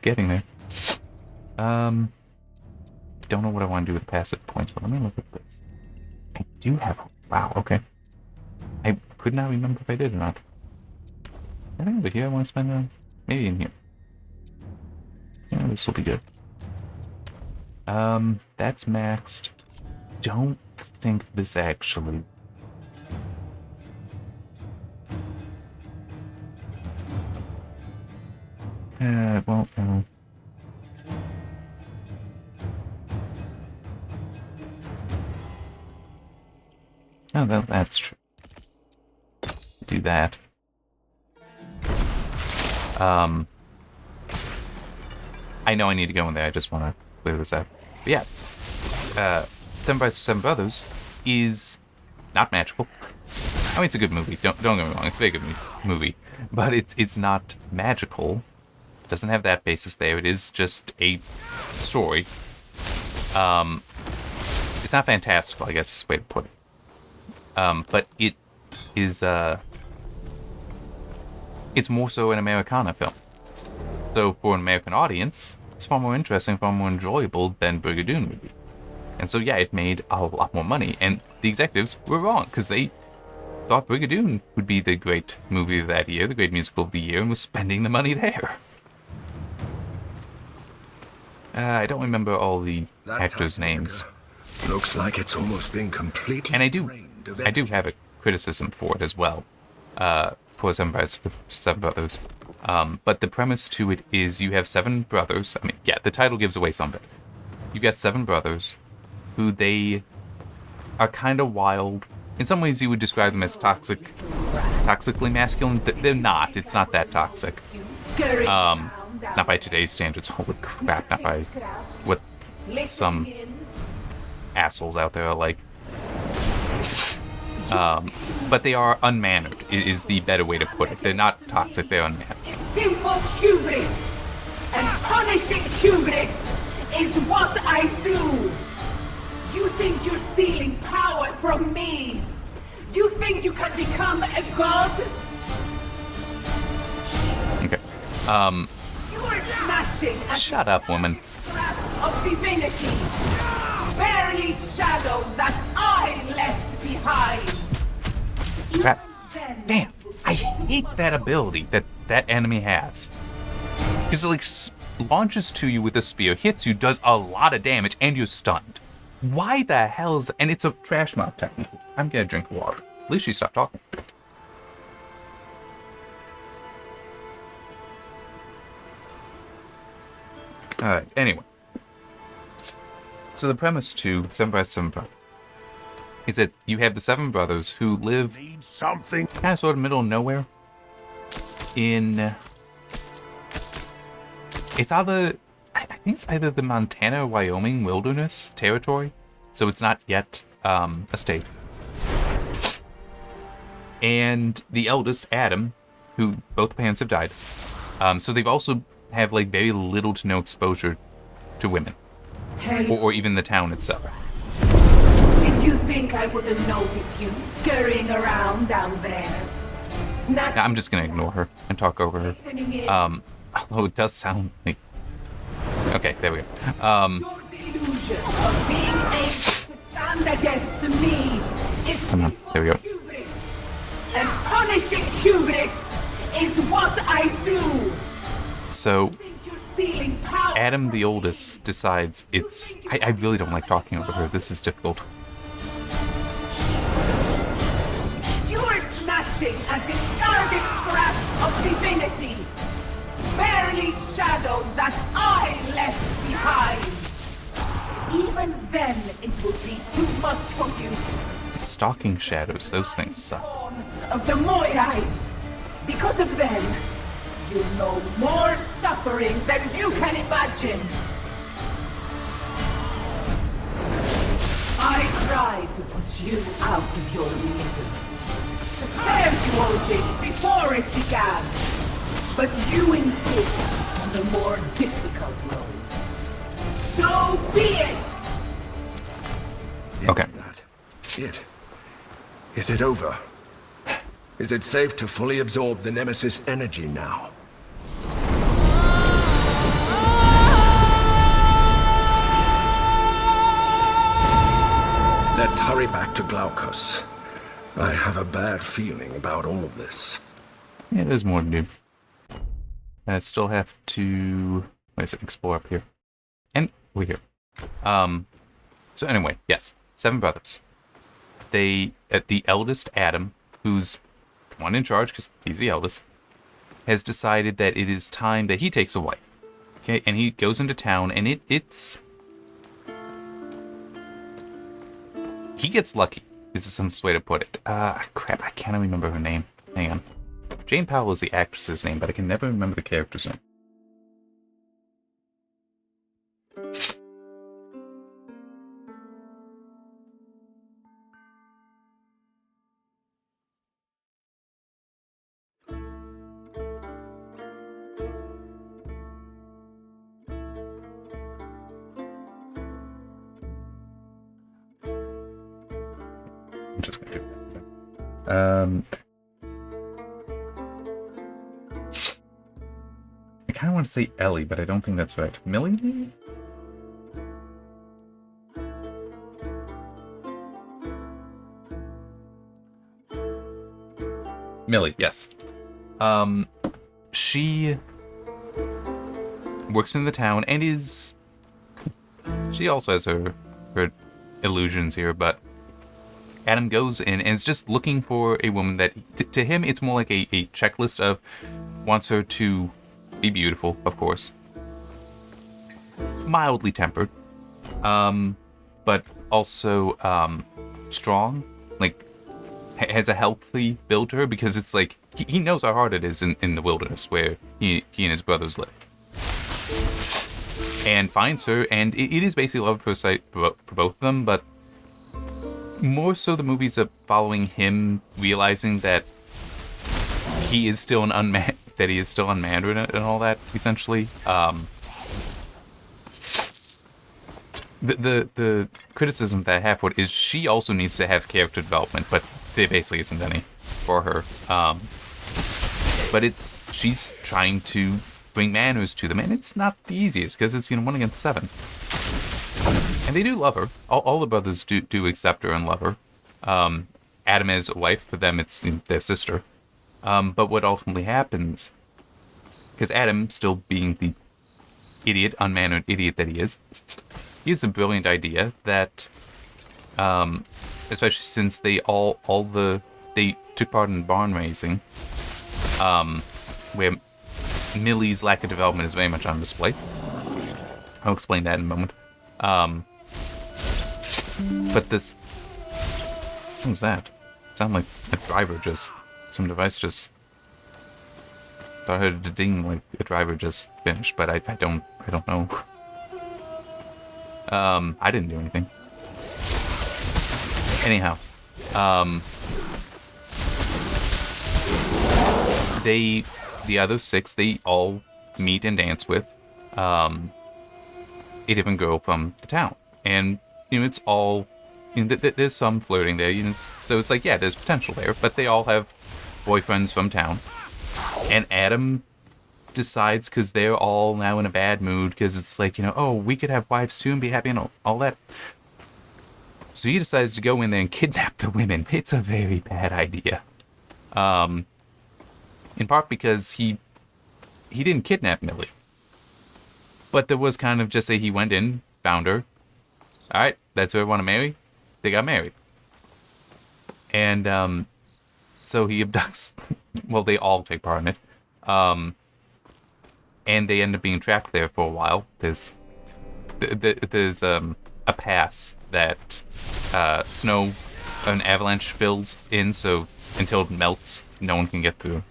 Getting there. Don't know what I want to do with passive points, but let me look at this. I do have... Wow, okay. I could not remember if I did or not. I think over here I want to spend maybe in here. Yeah, this will be good. That's maxed. Don't think this actually... well, no. Oh, that's true. Do that. I know I need to go in there, I just want to clear this out. But yeah, Seven Brides, Seven Brothers is not magical. I mean, it's a good movie, don't get me wrong, it's a very good movie. But it's not magical. It doesn't have that basis there, it is just a story. It's not fantastical, I guess is the way to put it. But it is, it's more so an Americana film. So for an American audience, it's far more interesting, far more enjoyable than Brigadoon would be. And so yeah, it made a lot more money. And the executives were wrong, because they thought Brigadoon would be the great movie of that year, the great musical of the year, and was spending the money there. I don't remember all the actors' names. Looks like it's almost been completely... And I do have a criticism for it as well. For Seven Brides, Seven Brothers. But the premise to it is you have 7 brothers. I mean, yeah, the title gives away some of it. You got 7 brothers who they are kind of wild. In some ways, you would describe them as toxically masculine. They're not. It's not that toxic. Not by today's standards. Holy crap! Not by what some assholes out there are like. But they are unmannered, is the better way to put it. They're not toxic, they're unmannered. Simple hubris! And punishing hubris is what I do! You think you're stealing power from me? You think you can become a god? Okay. You are snatching at shut up, woman. scraps of divinity! Barely shadows that I left behind! behind. Crap. Damn, I hate that ability that enemy has. Because it like launches to you with a spear, hits you, does a lot of damage, and you're stunned. Why the hell is... And it's a trash mob technically. I'm gonna drink water. At least she stopped talking. Alright, anyway. So the premise to Seven Brothers, Seven Brothers is that you have the seven brothers who live something kind of sort of middle of nowhere in... It's either... I think it's either the Montana or Wyoming wilderness territory. So it's not yet a state. And the eldest, Adam, who both parents have died. So they've also have like very little to no exposure to women. Or even the town itself. Did you think I wouldn't notice you scurrying around down there? I'm just gonna ignore her and talk over her. Although it does sound like... Okay, there we go. Your delusion of being able to stand against me is Come on, there we go. hubris. And punishing hubris is what I do. So, You're stealing power. Adam, the oldest, decides it's... I really don't like talking over her. This is difficult. You are snatching at the discarded scrap of divinity. Barely shadows that I left behind. Even then, it would be too much for you. Stalking shadows, those things suck. Of the Moirai. Because of them, you know more suffering than you can imagine. I tried to put you out of your misery. To spare you all this before it began. But you insist on the more difficult road. So be it! Okay. Is it over? Is it safe to fully absorb the Nemesis energy now? Let's hurry back to Glaucus. I have a bad feeling about all of this. Yeah, there's more to do. I still have to... What is it? Explore up here. And we're here. So anyway, yes. Seven brothers. They... the eldest, Adam, who's the one in charge, because he's the eldest, has decided that it is time that he takes a wife. Okay, and he goes into town, and it's... He gets lucky. This is some way to put it. Crap, I can't remember her name. Hang on. Jane Powell is the actress's name, but I can never remember the character's name. I'm just gonna do that. I kind of want to say Ellie, but I don't think that's right. Millie? Millie, yes. She works in the town and is... She also has her illusions here, but Adam goes in and is just looking for a woman that, to him, it's more like a checklist of wants her to be beautiful, of course. Mildly tempered. But also strong. Like, has a healthy build to her, because it's like, he knows how hard it is in the wilderness where he and his brothers live. And finds her, and it is basically love at first sight for both of them, but more so the movies are following him realizing that he is still an unmarried and all that, essentially. The criticism that I have for it is she also needs to have character development, but there basically isn't any for her. But she's trying to bring manners to them, and it's not the easiest, because it's 1 against 7. And they do love her. All the brothers do accept her and love her. Adam as a wife. For them, it's their sister. But what ultimately happens, because Adam, still being the idiot, unmannered idiot that he has a brilliant idea that, especially since they took part in barn raising, where Millie's lack of development is very much on display. I'll explain that in a moment. But this, what was that? It sounded like a driver some device just. I heard a ding like a driver just finished, but I don't know. I didn't do anything. Anyhow, the other 6, they all meet and dance with a different girl from the town, and it's all there's some flirting there, so it's like, yeah, there's potential there, but they all have boyfriends from town. And Adam decides, because they're all now in a bad mood, because it's like, oh, we could have wives too and be happy and all that. So he decides to go in there and kidnap the women. It's a very bad idea. In part because he didn't kidnap Millie. But there was kind of just he went in, found her. All right, that's who I want to marry. They got married. And so he abducts. Well, they all take part in it. And they end up being trapped there for a while. There's a pass that snow, an avalanche fills in, so until it melts, no one can get through.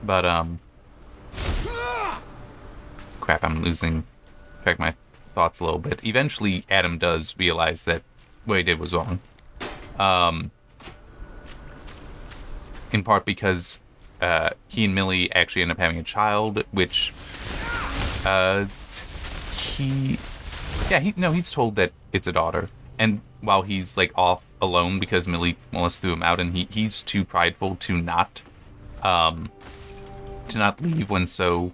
But crap, I'm losing track of my thoughts a little bit. Eventually, Adam does realize that what he did was wrong. In part because he and Millie actually end up having a child, which he's told that it's a daughter. And while he's off alone because Millie almost threw him out, and he's too prideful to not leave when so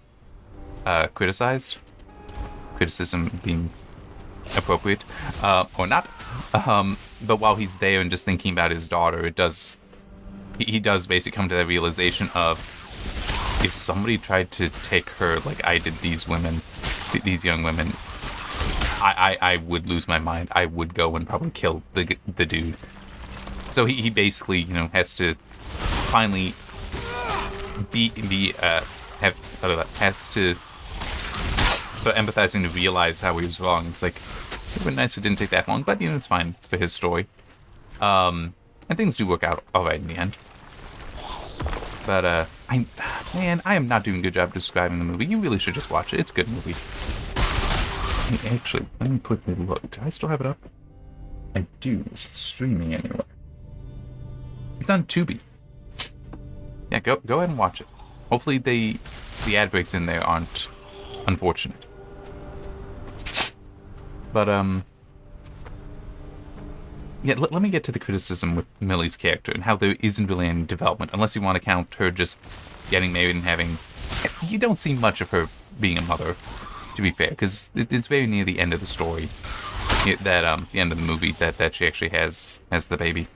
criticized. Criticism being appropriate or not. But while he's there and just thinking about his daughter, he does basically come to that realization of, if somebody tried to take her like I did these young women, I would lose my mind. I would go and probably kill the dude. So he basically, has to finally has to start empathizing to realize how he was wrong. It's like, it would have been nice if it didn't take that long, but it's fine for his story. And things do work out alright in the end. But I am not doing a good job describing the movie. You really should just watch it. It's a good movie. Actually, let me quickly look. Do I still have it up? I do. Is it streaming anywhere? It's on Tubi. Yeah, go ahead and watch it. Hopefully the ad breaks in there aren't unfortunate. But yeah, let me get to the criticism with Millie's character and how there isn't really any development, unless you want to count her just getting married and having. You don't see much of her being a mother, to be fair, because it's very near the end of the story, the end of the movie, that she actually has the baby.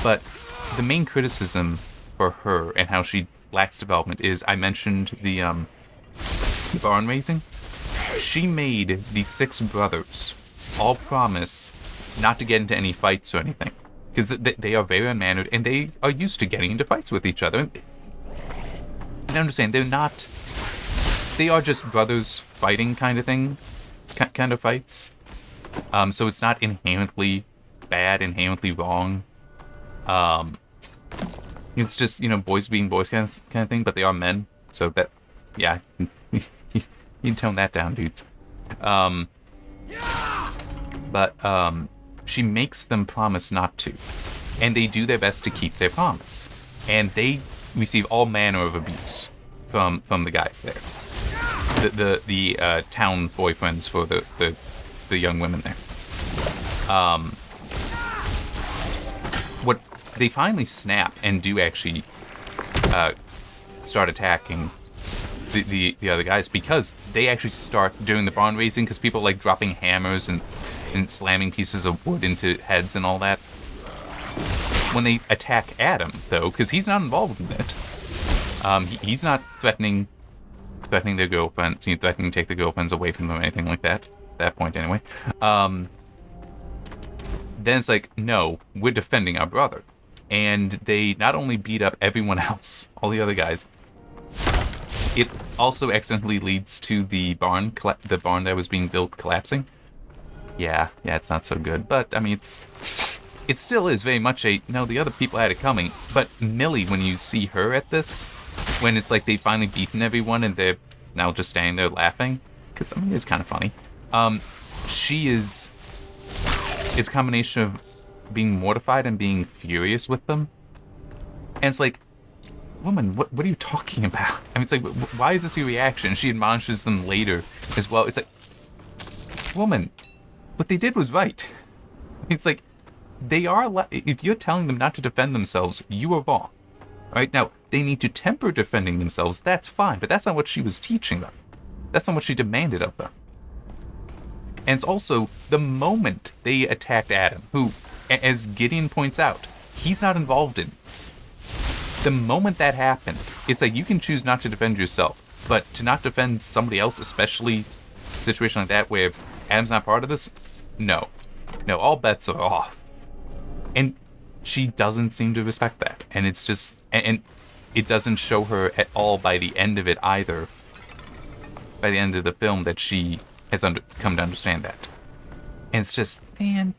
But the main criticism for her and how she lacks development is, I mentioned the barn raising. She made the 6 brothers all promise not to get into any fights or anything, because they are very unmannered and they are used to getting into fights with each other. And understand, they are just brothers fighting kind of thing, kind of fights. So it's not inherently bad, inherently wrong. It's just, boys being boys kind of thing, but they are men. So that, yeah, you can tone that down, dudes. But she makes them promise not to. And they do their best to keep their promise. And they receive all manner of abuse from the guys there. The town boyfriends for the young women there. What they finally snap and do actually start attacking the other guys, because they actually start doing the barn raising, because people like dropping hammers and slamming pieces of wood into heads and all that. When they attack Adam, though, because he's not involved in it, he's not threatening their girlfriends, threatening to take their girlfriends away from them or anything like that. At that point, anyway. Then it's like, no, we're defending our brother. And they not only beat up everyone else, all the other guys, it also accidentally leads to the barn that was being built collapsing. Yeah, it's not so good. But, I mean, it still is very much the other people had it coming. But Millie, when you see her at this, when it's like they've finally beaten everyone and they're now just standing there laughing, because, I mean, it's kind of funny. It's a combination of being mortified and being furious with them. And it's like, woman, what are you talking about? I mean, it's like, why is this your reaction? She admonishes them later as well. It's like, woman, what they did was right. It's like, if you're telling them not to defend themselves, you are wrong. Right? Now, they need to temper defending themselves, that's fine, but that's not what she was teaching them. That's not what she demanded of them. And it's also the moment they attacked Adam, who, as Gideon points out, he's not involved in this. The moment that happened, it's like you can choose not to defend yourself, but to not defend somebody else, especially a situation like that where Adam's not part of this, no, all bets are off. And she doesn't seem to respect that. And it's just, and it doesn't show her at all by the end of it either, by the end of the film, that she has come to understand that. And it's just, man,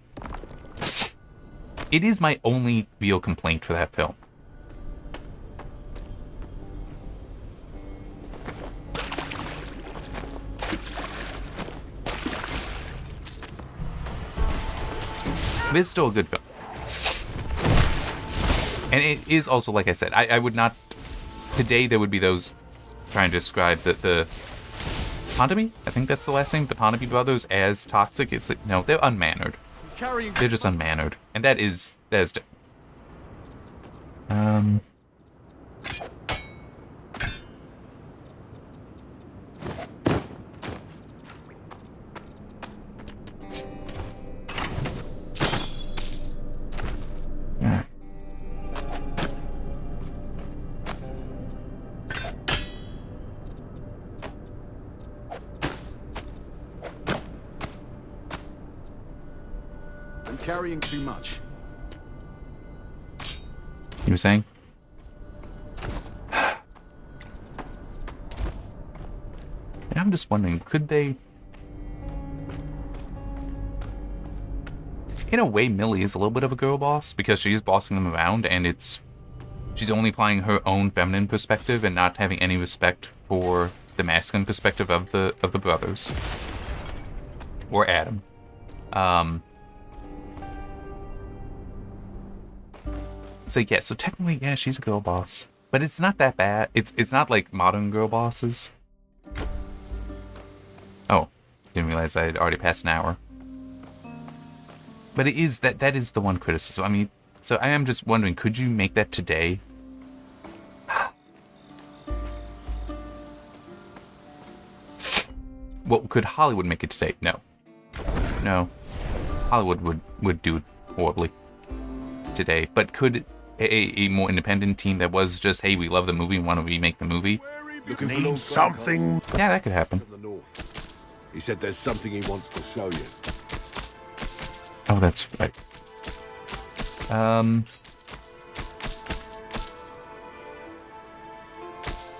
it is my only real complaint for that film. But it's still a good film. And it is also, like I said, I would not... Today there would be those trying to describe the Pontaby? I think that's the last name. The Pontaby brothers as toxic. It's like, no, they're unmannered. They're just unmannered. And that is different. Carrying too much. You were saying? And I'm just wondering, could they... In a way, Millie is a little bit of a girl boss, because she is bossing them around, and she's only applying her own feminine perspective and not having any respect for the masculine perspective of the brothers. Or Adam. So yeah, so technically, yeah, she's a girl boss. But it's not that bad. It's not like modern girl bosses. Oh, didn't realize I had already passed an hour. But it is, that is the one criticism. I mean, so I am just wondering, could you make that today? Well, could Hollywood make it today? No. No. Hollywood would do it horribly today. But could a more independent team that was just, hey, we love the movie and want to remake the movie? Need something? Yeah, that could happen. He said there's something he wants to show you. Oh, that's right.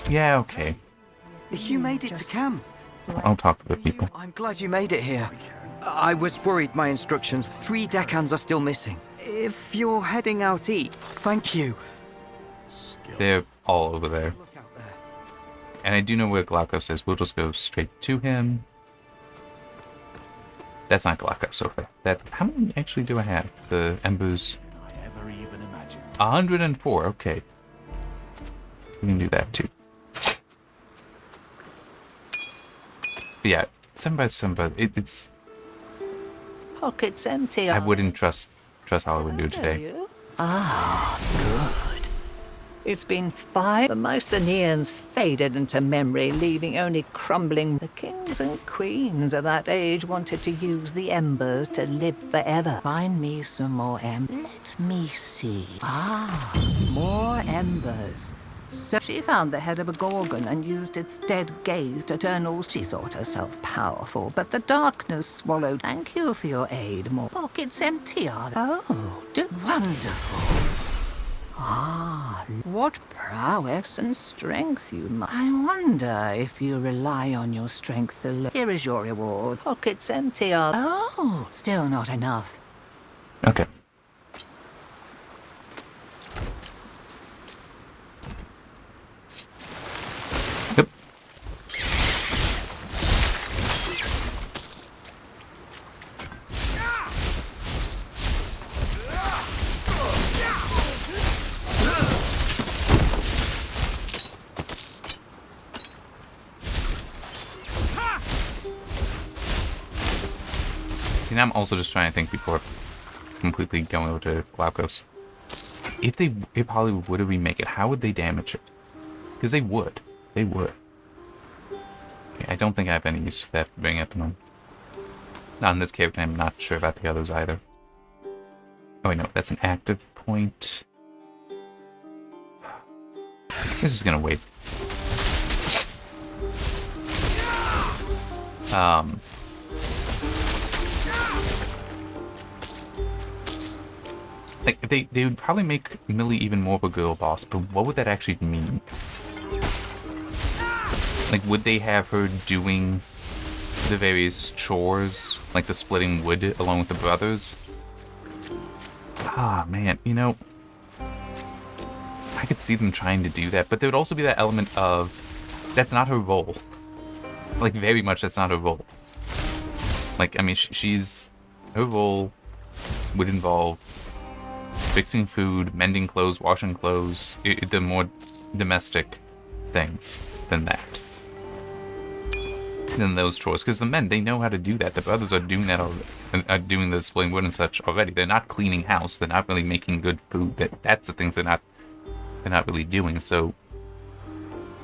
Yeah, okay. You made it to camp. I'll talk to the people. I'm glad you made it here. I was worried my instructions. 3 deckhands are still missing. If you're heading out, eat. Thank you. They're all over there. And I do know where Glaucus is. We'll just go straight to him. That's not Glaucus over there. How many actually do I have? The embers. 104. Okay. We can do that too. But yeah, 7 by 7 by it's. Pockets empty. I wouldn't trust Hollywood to do it today. Ah, good. It's been 5. The Mycenaeans faded into memory, leaving only crumbling. The kings and queens of that age wanted to use the embers to live forever. Find me some more embers. Let me see. Ah, more embers. So she found the head of a gorgon and used its dead gaze to turn all. She thought herself powerful, but the darkness swallowed. Thank you for your aid. More pockets empty, are they? Oh, wonderful. Ah, what prowess and strength you must. I wonder if you rely on your strength alone. Here is your reward. Pockets empty are. Oh, still not enough. Okay. Yep. See, now I'm also just trying to think before completely going over to Glaukos. If Hollywood would remake it, how would they damage it? Because they would. They would. Okay, I don't think I have any use for that ring at the moment. Not in this character, I'm not sure about the others either. Oh wait, no, that's an active point. This is gonna wait. Like, they would probably make Millie even more of a girl boss, but what would that actually mean? Like, would they have her doing the various chores, like the splitting wood along with the brothers? Ah, man, you know, I could see them trying to do that, but there would also be that element of, that's not her role. Like, very much that's not her role. Like, I mean, her role would involve fixing food, mending clothes, washing clothes, the more domestic things than that. Than those chores, because the men, they know how to do that. The brothers are doing that already, are doing the splitting wood and such already. They're not cleaning house. They're not really making good food. That's the things they're not really doing. So,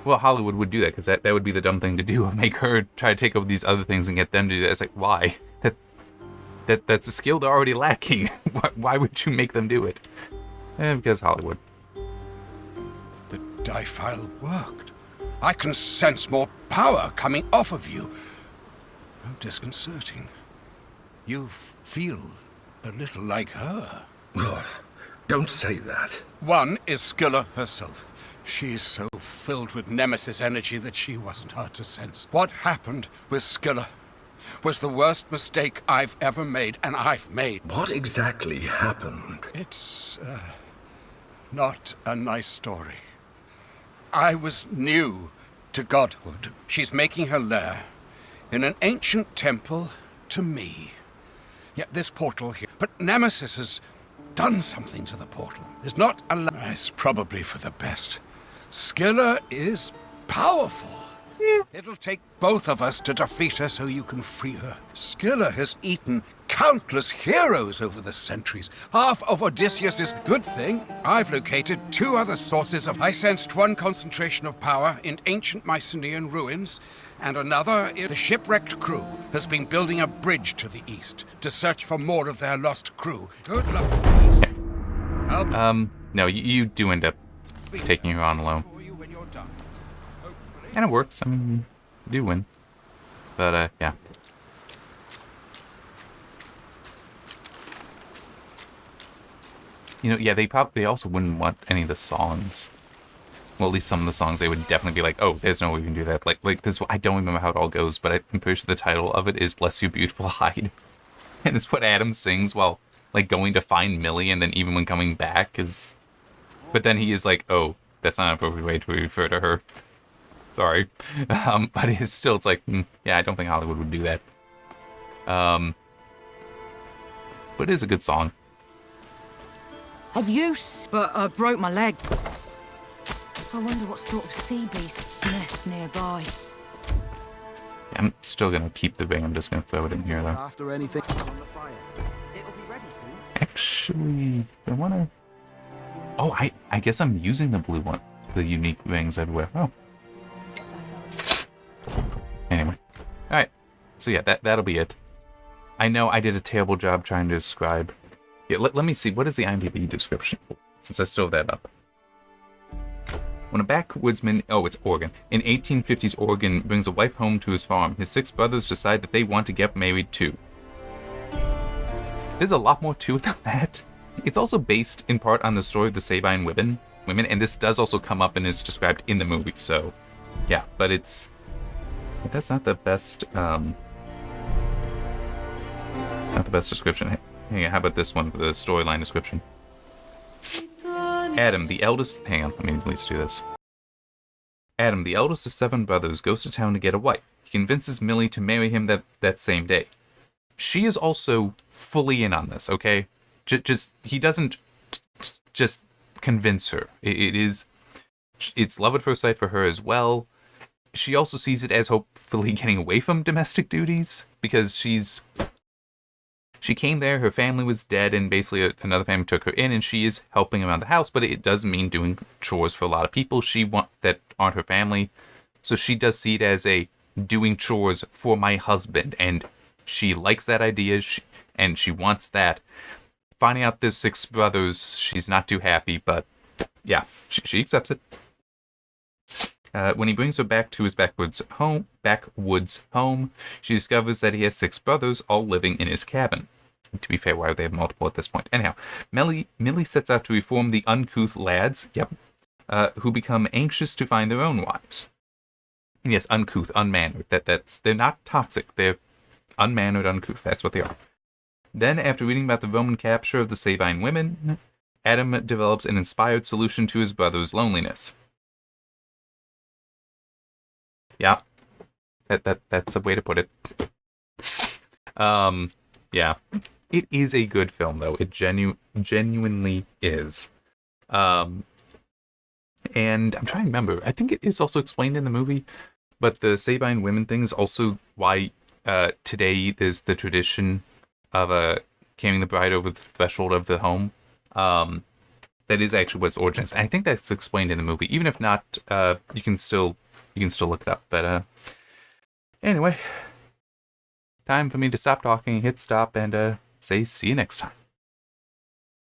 well, Hollywood would do that because that would be the dumb thing to do. Make her try to take over these other things and get them to do that. It's like, why? That's a skill they're already lacking. Why would you make them do it? Because Hollywood. The die file worked. I can sense more power coming off of you. How disconcerting. You feel a little like her. Don't say that. One is Scylla herself. She's so filled with Nemesis energy that she wasn't hard to sense. What happened with Scylla was the worst mistake I've ever made, and I've made. What exactly happened? It's, not a nice story. I was new to godhood. She's making her lair in an ancient temple to me. Yet this portal here. But Nemesis has done something to the portal. It's not a It's probably for the best. Scylla is powerful. It'll take both of us to defeat her so you can free her. Scylla has eaten countless heroes over the centuries. Half of Odysseus' good thing. I've located 2 other sources of... I sensed one concentration of power in ancient Mycenaean ruins, and another in... The shipwrecked crew has been building a bridge to the east to search for more of their lost crew. Good luck, please. No, you do end up taking her on alone. And it works. I mean, you do win. But, yeah. You know, yeah, they also wouldn't want any of the songs. Well, at least some of the songs, they would definitely be like, oh, there's no way we can do that. Like this, I don't remember how it all goes, but I'm pretty sure the title of it is Bless You Beautiful Hide. And it's what Adam sings while, like, going to find Millie, and then even when coming back is... But then he is like, oh, that's not an appropriate way to refer to her. Sorry. But it's still, it's like, yeah, I don't think Hollywood would do that. But it is a good song. Have you... But I broke my leg. I wonder what sort of sea beasts nest nearby. Yeah, I'm still gonna keep the ring. I'm just gonna throw it in here, though. After anything on the fire. It'll be ready soon. Actually, I wanna... Oh, I guess I'm using the blue one. The unique rings I'd wear. Oh. Anyway. Alright. So yeah, that'll be it. I know I did a terrible job trying to describe. Yeah, let me see. What is the IMDb description? Since I still have that up. When a backwoodsman, it's Oregon, in 1850s Oregon brings a wife home to his farm, his 6 brothers decide that they want to get married too. There's a lot more to it than that. It's also based in part on the story of the Sabine women, and this does also come up and is described in the movie, so yeah, but that's not the best, not the best description. Hey, how about this one, the storyline description? Adam, the eldest... Hang on, let me at least do this. Adam, the eldest of 7 brothers, goes to town to get a wife. He convinces Millie to marry him that same day. She is also fully in on this, okay? He doesn't just convince her. It's love at first sight for her as well. She also sees it as hopefully getting away from domestic duties, because she came there, her family was dead, and basically another family took her in, and she is helping around the house, but it does mean doing chores for a lot of people that aren't her family. So she does see it as a doing chores for my husband, and she likes that idea, and she wants that. Finding out there's 6 brothers, she's not too happy, but yeah, she accepts it. When he brings her back to his backwoods home, she discovers that he has 6 brothers, all living in his cabin. To be fair, why would they have multiple at this point? Anyhow, Millie sets out to reform the uncouth lads, who become anxious to find their own wives. And yes, uncouth, unmannered. They're not toxic. They're unmannered, uncouth. That's what they are. Then, after reading about the Roman capture of the Sabine women, Adam develops an inspired solution to his brother's loneliness. Yeah, that's a way to put it. Yeah, it is a good film though. It genuinely is. And I'm trying to remember. I think it is also explained in the movie, but the Sabine women thing is also why today there's the tradition of carrying the bride over the threshold of the home. That is actually what its origins. I think that's explained in the movie. Even if not, you can still look it up. But anyway, time for me to stop talking, hit stop, and say see you next time.